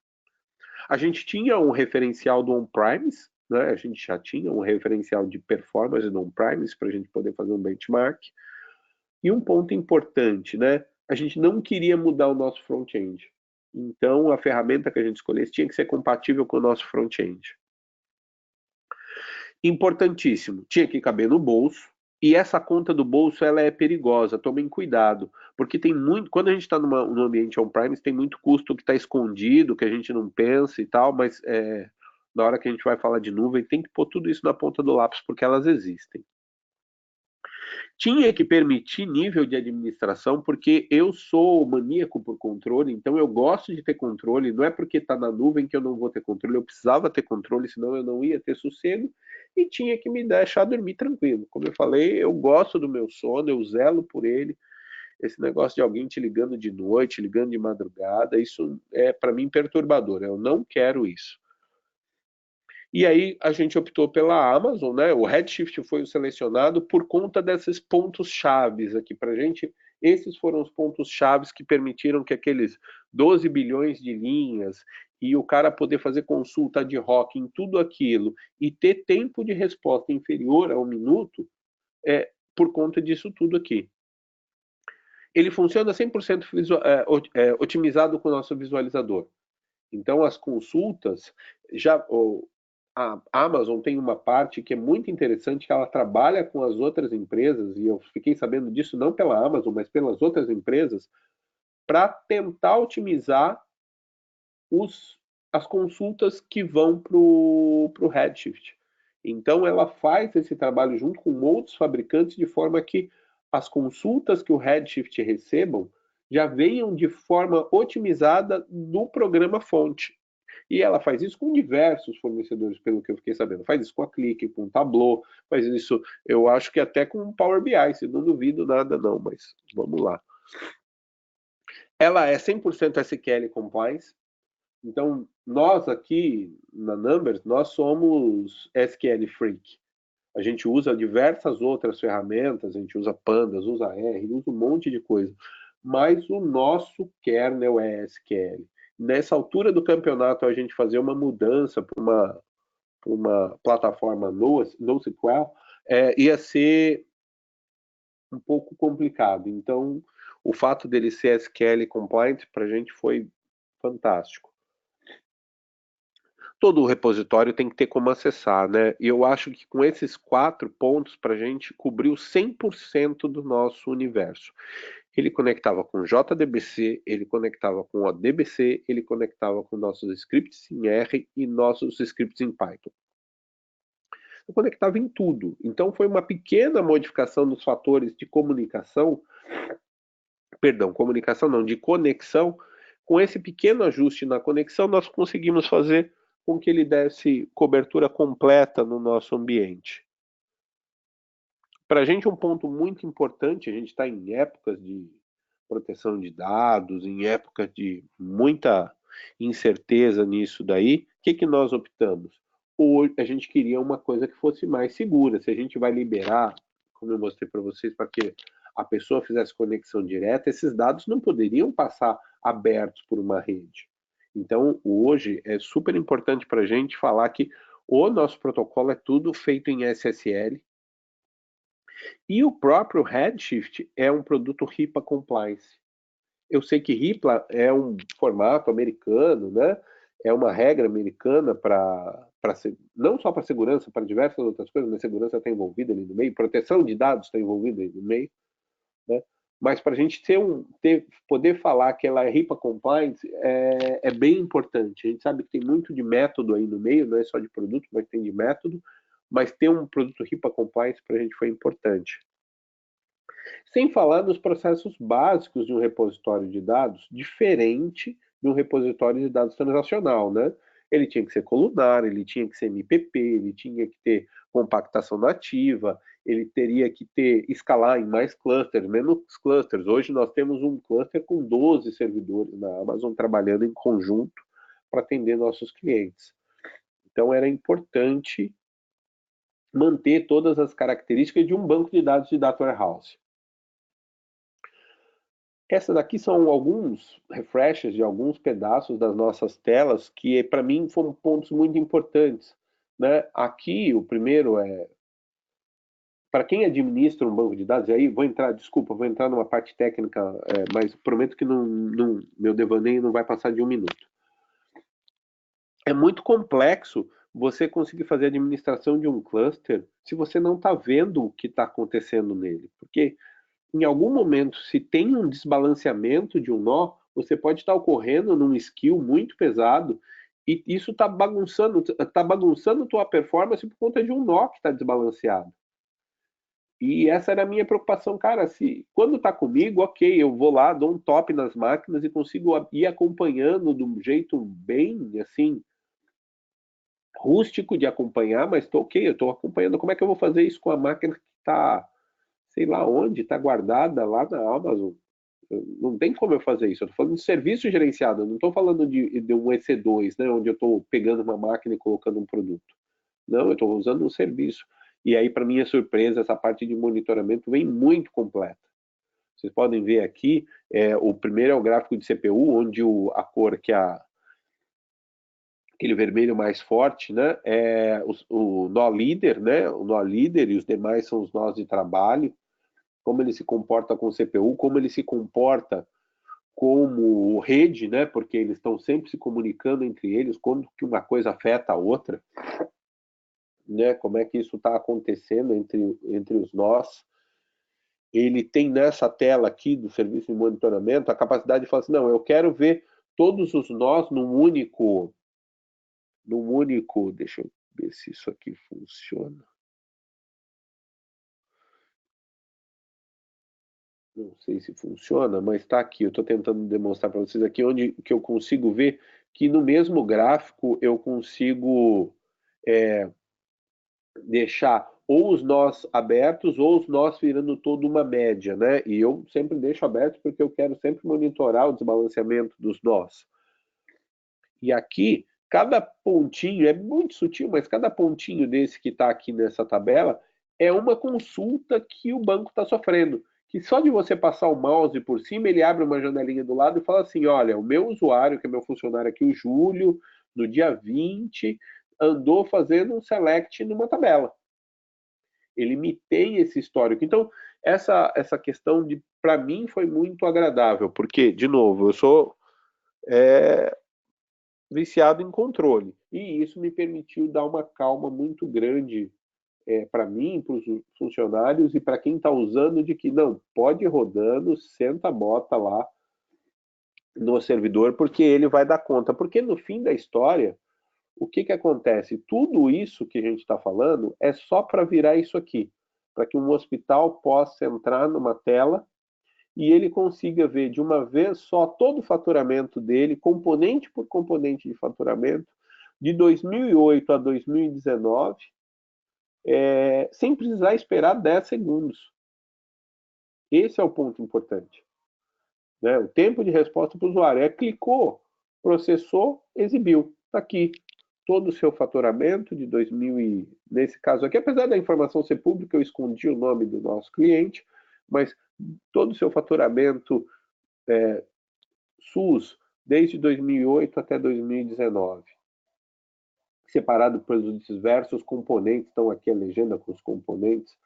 A gente tinha um referencial do on-premise, né? A gente já tinha um referencial de performance no on-premise para a gente poder fazer um benchmark. E um ponto importante, né? A gente não queria mudar o nosso front-end. Então, a ferramenta que a gente escolhesse tinha que ser compatível com o nosso front-end. Importantíssimo, tinha que caber no bolso. E essa conta do bolso, ela é perigosa, tomem cuidado, porque tem muito, quando a gente está no ambiente on-premise, tem muito custo que está escondido, que a gente não pensa e tal, mas na hora que a gente vai falar de nuvem, tem que pôr tudo isso na ponta do lápis, porque elas existem. Tinha que permitir nível de administração, porque eu sou maníaco por controle, então eu gosto de ter controle. Não é porque está na nuvem que eu não vou ter controle, eu precisava ter controle, senão eu não ia ter sossego, e tinha que me deixar dormir tranquilo. Como eu falei, eu gosto do meu sono, eu zelo por ele. Esse negócio de alguém te ligando de noite, ligando de madrugada, isso é para mim perturbador. Eu não quero isso. E aí a gente optou pela Amazon, né? O Redshift foi o selecionado por conta desses pontos chaves aqui para a gente. Esses foram os pontos chaves que permitiram que aqueles 12 bilhões de linhas e o cara poder fazer consulta de hoc em tudo aquilo e ter tempo de resposta inferior a 1 minuto por conta disso tudo aqui. Ele funciona 100% otimizado com o nosso visualizador. Então, as consultas, já a Amazon tem uma parte que é muito interessante, que ela trabalha com as outras empresas, e eu fiquei sabendo disso não pela Amazon, mas pelas outras empresas, para tentar otimizar as consultas que vão para o Redshift. Então, ela faz esse trabalho junto com outros fabricantes, de forma que as consultas que o Redshift recebam já venham de forma otimizada no programa fonte. E ela faz isso com diversos fornecedores, pelo que eu fiquei sabendo. Faz isso com a Click, com o Tableau, faz isso, eu acho que até com o Power BI, se não duvido nada não, mas vamos lá. Ela é 100% SQL compliance, então nós aqui na Numbers, nós somos SQL freak. A gente usa diversas outras ferramentas, a gente usa Pandas, usa R, usa um monte de coisa, mas o nosso kernel é SQL. Nessa altura do campeonato, a gente fazer uma mudança para uma plataforma NoSQL ia ser um pouco complicado. Então, o fato dele ser SQL compliant para a gente foi fantástico. Todo o repositório tem que ter como acessar, né? E eu acho que com esses 4 pontos para a gente cobriu 100% do nosso universo. Ele conectava com JDBC, ele conectava com o DBC, ele conectava com nossos scripts em R e nossos scripts em Python. Eu conectava em tudo. Então foi uma pequena modificação dos fatores de comunicação, comunicação não, de conexão. Com esse pequeno ajuste na conexão, nós conseguimos fazer com que ele desse cobertura completa no nosso ambiente. Para a gente, um ponto muito importante, a gente está em épocas de proteção de dados, em época de muita incerteza nisso daí, o que nós optamos? Ou a gente queria uma coisa que fosse mais segura. Se a gente vai liberar, como eu mostrei para vocês, para que a pessoa fizesse conexão direta, esses dados não poderiam passar abertos por uma rede. Então, hoje é super importante para a gente falar que o nosso protocolo é tudo feito em SSL, e o próprio Redshift é um produto HIPAA compliance. Eu sei que HIPAA é um formato americano, né? É uma regra americana para não só para segurança, para diversas outras coisas, mas segurança está envolvida ali no meio, proteção de dados está envolvida ali no meio, né? Mas para a gente poder falar que ela é HIPAA compliance é bem importante. A gente sabe que tem muito de método aí no meio, não é só de produto, mas tem de método. Mas ter um produto HIPAA compliance para a gente foi importante. Sem falar nos processos básicos de um repositório de dados, diferente de um repositório de dados transacional, né? Ele tinha que ser colunar, ele tinha que ser MPP, ele tinha que ter compactação nativa, ele teria que escalar em mais clusters, menos clusters. Hoje nós temos um cluster com 12 servidores na Amazon trabalhando em conjunto para atender nossos clientes. Então era importante manter todas as características de um banco de dados de Data Warehouse. Essas aqui são alguns refreshes de alguns pedaços das nossas telas que, para mim, foram pontos muito importantes. né? Aqui, o primeiro é para quem administra um banco de dados, e aí vou entrar numa parte técnica, mas prometo que meu devaneio não vai passar de 1 minuto. É muito complexo você conseguir fazer a administração de um cluster se você não está vendo o que está acontecendo nele. Porque em algum momento, se tem um desbalanceamento de um nó, você pode estar ocorrendo num skill muito pesado e isso está bagunçando tua performance por conta de um nó que está desbalanceado. E essa era a minha preocupação, cara. Se quando tá comigo, ok, eu vou lá, dou um top nas máquinas e consigo ir acompanhando de um jeito bem assim rústico de acompanhar, mas tô ok, eu estou acompanhando. Como é que eu vou fazer isso com a máquina que está, sei lá onde, está guardada lá na Amazon? Não tem como eu fazer isso. Eu estou falando de serviço gerenciado, eu não estou falando de um EC2, né, onde eu estou pegando uma máquina e colocando um produto. Não, eu estou usando um serviço. E aí, para minha surpresa, essa parte de monitoramento vem muito completa. Vocês podem ver aqui, o primeiro é o gráfico de CPU, onde a cor que é aquele vermelho mais forte, né, é o nó líder, né, o nó líder e os demais são os nós de trabalho, como ele se comporta com o CPU, como ele se comporta como rede, né, porque eles estão sempre se comunicando entre eles, quando que uma coisa afeta a outra, né, como é que isso está acontecendo entre os nós. Ele tem nessa tela aqui do serviço de monitoramento a capacidade de falar assim, não, eu quero ver todos os nós num único, deixa eu ver se isso aqui funciona. Não sei se funciona, mas está aqui. Eu estou tentando demonstrar para vocês aqui onde que eu consigo ver que no mesmo gráfico eu consigo deixar ou os nós abertos ou os nós virando toda uma média, né? E eu sempre deixo aberto porque eu quero sempre monitorar o desbalanceamento dos nós. E aqui, cada pontinho, é muito sutil, mas cada pontinho desse que está aqui nessa tabela é uma consulta que o banco está sofrendo. Que só de você passar o mouse por cima, ele abre uma janelinha do lado e fala assim: olha, o meu usuário, que é meu funcionário aqui, o Júlio, no dia 20, andou fazendo um select numa tabela. Ele me tem esse histórico. Então, essa questão para mim, foi muito agradável, porque, de novo, eu sou viciado em controle. E isso me permitiu dar uma calma muito grande para mim, para os funcionários e para quem está usando, de que não, pode ir rodando, senta a bota lá no servidor, porque ele vai dar conta. Porque no fim da história, o que acontece? Tudo isso que a gente está falando é só para virar isso aqui, para que um hospital possa entrar numa tela e ele consiga ver de uma vez só todo o faturamento dele, componente por componente de faturamento, de 2008 a 2019, sem precisar esperar 10 segundos. Esse é o ponto importante. Né? O tempo de resposta para o usuário. Clicou, processou, exibiu. Está aqui todo o seu faturamento de 2000 nesse caso aqui, apesar da informação ser pública, eu escondi o nome do nosso cliente, mas todo o seu faturamento SUS desde 2008 até 2019, separado pelos diversos componentes, estão aqui a legenda com os componentes,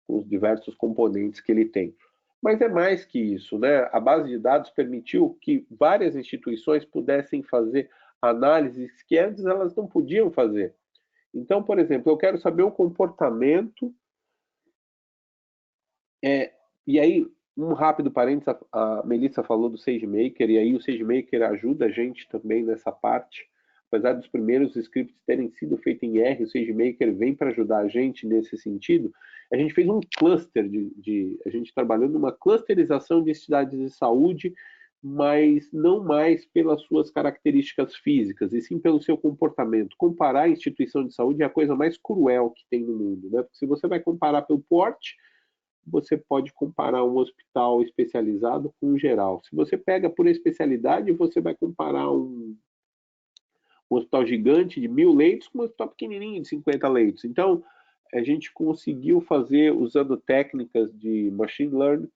com os diversos componentes que ele tem. Mas é mais que isso, né? A base de dados permitiu que várias instituições pudessem fazer análises que antes elas não podiam fazer. Então, por exemplo, eu quero saber o comportamento, e aí, um rápido parênteses, a Melissa falou do SageMaker, e aí o SageMaker ajuda a gente também nessa parte. Apesar dos primeiros scripts terem sido feitos em R, o SageMaker vem para ajudar a gente nesse sentido. A gente fez um cluster a gente trabalhou numa clusterização de cidades de saúde, mas não mais pelas suas características físicas, e sim pelo seu comportamento. Comparar a instituição de saúde é a coisa mais cruel que tem no mundo, né? Porque se você vai comparar pelo porte, você pode comparar um hospital especializado com um geral. Se você pega por especialidade, você vai comparar um hospital gigante de 1.000 leitos com um hospital pequenininho de 50 leitos. Então, a gente conseguiu fazer, usando técnicas de machine learning,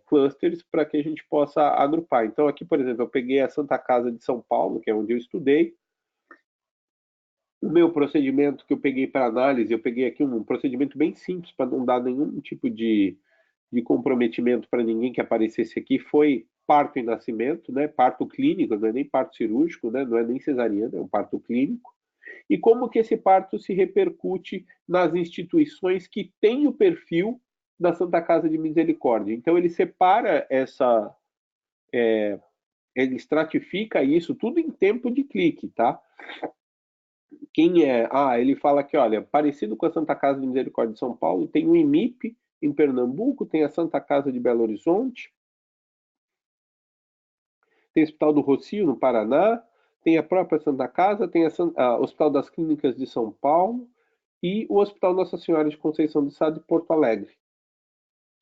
clusters para que a gente possa agrupar. Então, aqui, por exemplo, eu peguei a Santa Casa de São Paulo, que é onde eu estudei, O meu procedimento que eu peguei para análise, eu peguei aqui um procedimento bem simples para não dar nenhum tipo de comprometimento para ninguém que aparecesse aqui, foi parto e nascimento, né? Parto clínico, não é nem parto cirúrgico, né? Não é nem cesariana, é um parto clínico. E como que esse parto se repercute nas instituições que têm o perfil da Santa Casa de Misericórdia. Então ele separa ele estratifica isso tudo em tempo de clique, tá? Quem é? Ele fala que, olha, parecido com a Santa Casa de Misericórdia de São Paulo, tem o IMIP em Pernambuco, tem a Santa Casa de Belo Horizonte, tem o Hospital do Rocio, no Paraná, tem a própria Santa Casa, tem o Hospital das Clínicas de São Paulo e o Hospital Nossa Senhora de Conceição do Sá de Porto Alegre.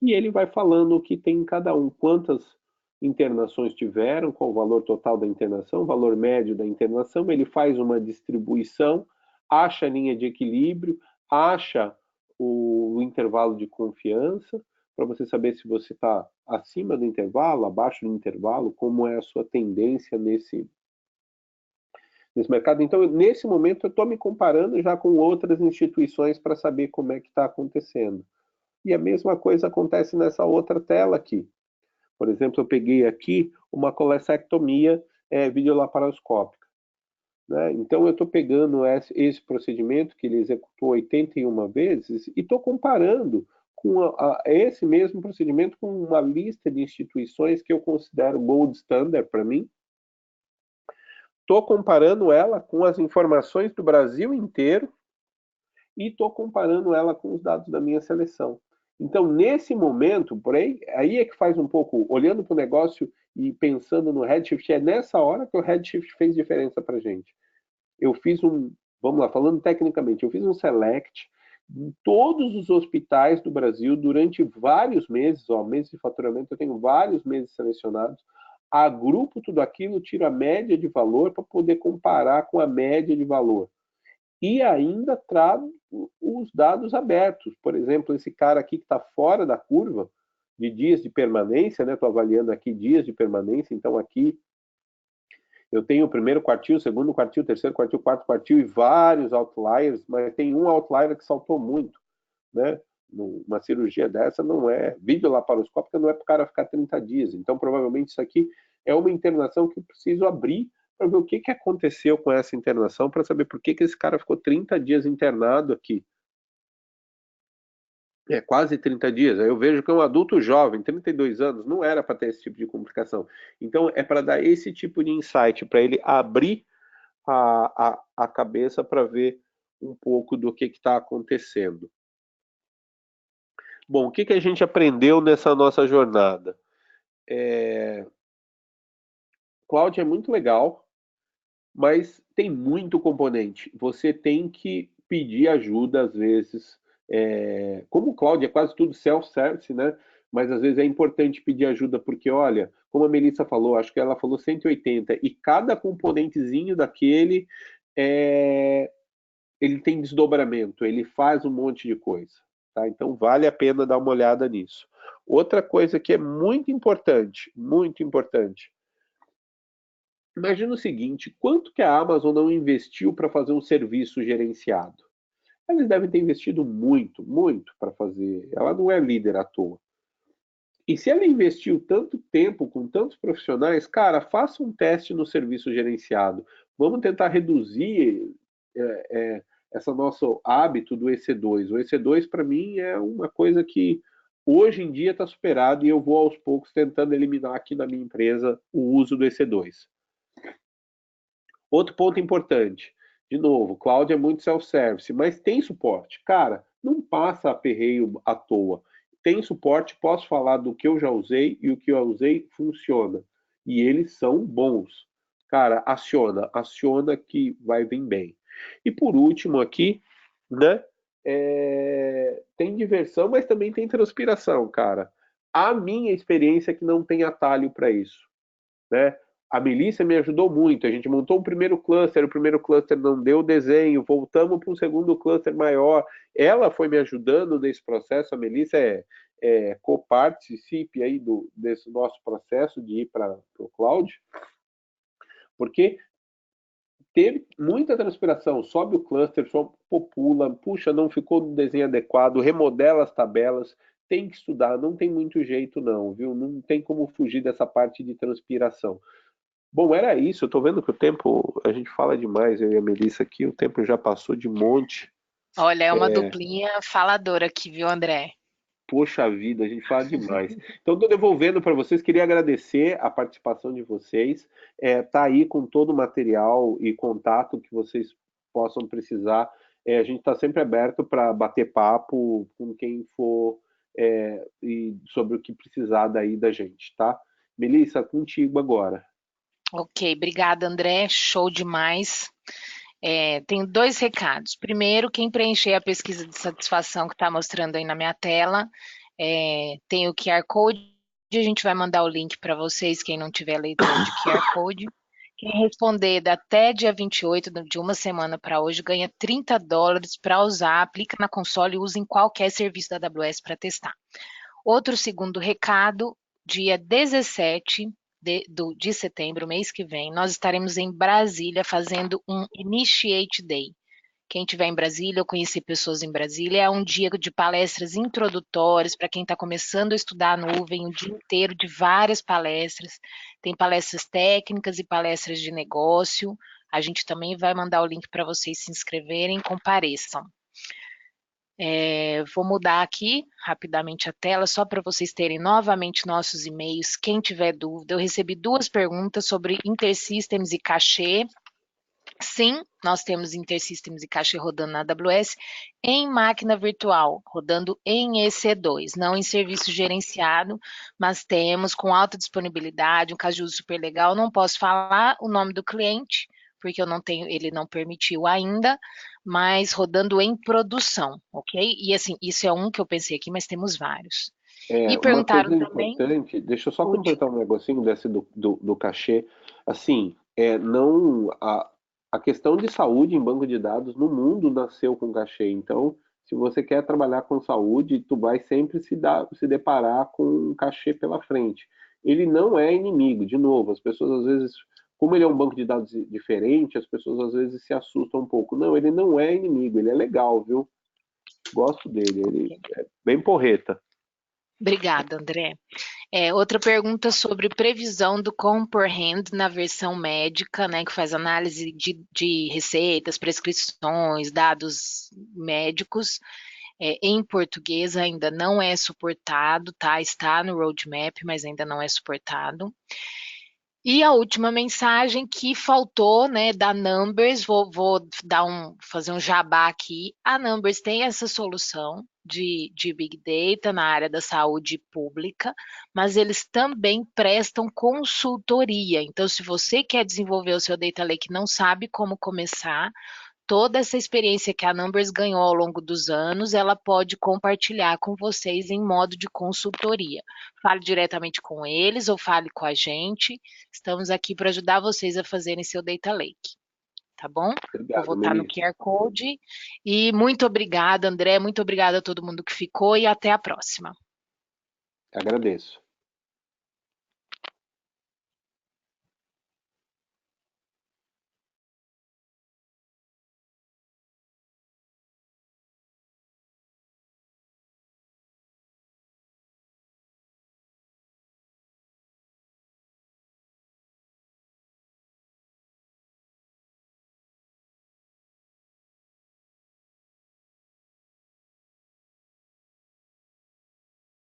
E ele vai falando o que tem em cada um, quantas internações tiveram, qual o valor total da internação, o valor médio da internação, ele faz uma distribuição, acha a linha de equilíbrio, acha o intervalo de confiança, para você saber se você está acima do intervalo, abaixo do intervalo, como é a sua tendência nesse mercado. Então, nesse momento, eu estou me comparando já com outras instituições para saber como é que está acontecendo. E a mesma coisa acontece nessa outra tela aqui. Por exemplo, eu peguei aqui uma colestectomia videolaparoscópica. Né? Então, eu estou pegando esse procedimento que ele executou 81 vezes e estou comparando com esse mesmo procedimento com uma lista de instituições que eu considero gold standard para mim. Estou comparando ela com as informações do Brasil inteiro e estou comparando ela com os dados da minha seleção. Então, nesse momento, por aí é que faz um pouco, olhando para o negócio e pensando no Redshift, é nessa hora que o Redshift fez diferença para a gente. Eu fiz vamos lá, falando tecnicamente, eu fiz um select em todos os hospitais do Brasil durante vários meses, meses de faturamento, eu tenho vários meses selecionados, agrupo tudo aquilo, tiro a média de valor para poder comparar com a média de valor e ainda trago os dados abertos. Por exemplo, esse cara aqui que está fora da curva de dias de permanência, né? Estou avaliando aqui dias de permanência, então aqui eu tenho o primeiro quartil, o segundo quartil, o terceiro quartil, o quarto quartil e vários outliers, mas tem um outlier que saltou muito, né? Uma cirurgia dessa não é videolaparoscópica, não é para o cara ficar 30 dias. Então, provavelmente isso aqui é uma internação que eu preciso abrir para ver o que aconteceu com essa internação, para saber por que esse cara ficou 30 dias internado aqui. Quase 30 dias. Aí eu vejo que é um adulto jovem, 32 anos, não era para ter esse tipo de complicação. Então, é para dar esse tipo de insight, para ele abrir a cabeça para ver um pouco do que está acontecendo. Bom, o que a gente aprendeu nessa nossa jornada? Cloud é muito legal, mas tem muito componente. Você tem que pedir ajuda às vezes. Como o cloud é quase tudo self-service, né? Mas às vezes é importante pedir ajuda porque, olha, como a Melissa falou, acho que ela falou 180, e cada componentezinho daquele ele tem desdobramento, ele faz um monte de coisa. Tá? Então vale a pena dar uma olhada nisso. Outra coisa que é muito importante, muito importante. Imagina o seguinte, quanto que a Amazon não investiu para fazer um serviço gerenciado? Eles devem ter investido muito, muito para fazer. Ela não é líder à toa. E se ela investiu tanto tempo com tantos profissionais, cara, faça um teste no serviço gerenciado. Vamos tentar reduzir esse nosso hábito do EC2. O EC2, para mim, é uma coisa que hoje em dia está superado e eu vou aos poucos tentando eliminar aqui na minha empresa o uso do EC2. Outro ponto importante, de novo, cloud é muito self-service, mas tem suporte. Cara, não passa aperreio à toa. Tem suporte, posso falar do que eu já usei e o que eu usei funciona. E eles são bons. Cara, aciona que vai vir bem. E por último aqui, né? Tem diversão, mas também tem transpiração, cara. A minha experiência é que não tem atalho para isso, né? A Melissa me ajudou muito. A gente montou um primeiro cluster, o primeiro cluster não deu desenho, voltamos para um segundo cluster maior. Ela foi me ajudando nesse processo. A Melissa co-participe aí desse nosso processo de ir para o cloud, porque teve muita transpiração, sobe o cluster, só popula, puxa, não ficou no desenho adequado, remodela as tabelas, tem que estudar, não tem muito jeito não, viu? Não tem como fugir dessa parte de transpiração. Bom, era isso, eu tô vendo que o tempo, a gente fala demais, eu e a Melissa aqui, o tempo já passou de monte. Olha, é uma duplinha faladora aqui, viu, André? Poxa vida, a gente fala demais. Então, estou devolvendo para vocês. Queria agradecer a participação de vocês. Tá aí com todo o material e contato que vocês possam precisar. A gente está sempre aberto para bater papo com quem for e sobre o que precisar daí da gente, tá? Melissa, contigo agora. Ok, obrigada, André. Show demais. Tenho dois recados. Primeiro, quem preencher a pesquisa de satisfação que está mostrando aí na minha tela, tem o QR Code. A gente vai mandar o link para vocês, quem não tiver leitor de QR Code. Quem responder até dia 28, de uma semana para hoje, ganha $30 para usar, aplica na console e usa em qualquer serviço da AWS para testar. Outro segundo recado, dia 17 de setembro, mês que vem, nós estaremos em Brasília fazendo um Initiate Day. Quem estiver em Brasília, eu conheci pessoas em Brasília, é um dia de palestras introdutórias para quem está começando a estudar a nuvem, um dia inteiro de várias palestras. Tem palestras técnicas e palestras de negócio. A gente também vai mandar o link para vocês se inscreverem, compareçam. Vou mudar aqui rapidamente a tela, só para vocês terem novamente nossos e-mails. Quem tiver dúvida, eu recebi duas perguntas sobre InterSystems e cachê. Sim, nós temos InterSystems e cachê rodando na AWS em máquina virtual, rodando em EC2, não em serviço gerenciado, mas temos com alta disponibilidade, um caso de uso super legal. Não posso falar o nome do cliente, porque eu não tenho, ele não permitiu ainda, mas rodando em produção, ok? E assim, isso é um que eu pensei aqui, mas temos vários. E Uma perguntaram coisa também, importante, deixa eu só o completar um negocinho desse do cachê. Assim, não a questão de saúde em banco de dados no mundo nasceu com cachê. Então, se você quer trabalhar com saúde, tu vai sempre se deparar com um cachê pela frente. Ele não é inimigo, de novo, as pessoas às vezes, como ele é um banco de dados diferente, as pessoas às vezes se assustam um pouco. Não, ele não é inimigo, ele é legal, viu? Gosto dele, ele é bem porreta. Obrigada, André. Outra pergunta sobre previsão do Comprehend na versão médica, né, que faz análise de receitas, prescrições, dados médicos. Em português ainda não é suportado, tá? Está no roadmap, mas ainda não é suportado. E a última mensagem que faltou, né, da Numbers, vou fazer um jabá aqui. A Numbers tem essa solução de Big Data na área da saúde pública, mas eles também prestam consultoria. Então, se você quer desenvolver o seu Data Lake e não sabe como começar, toda essa experiência que a Numbers ganhou ao longo dos anos, ela pode compartilhar com vocês em modo de consultoria. Fale diretamente com eles ou fale com a gente. Estamos aqui para ajudar vocês a fazerem seu Data Lake. Tá bom? Vou Obrigado, voltar no Melissa. QR Code. E muito obrigada, André. Muito obrigada a todo mundo que ficou e até a próxima. Agradeço.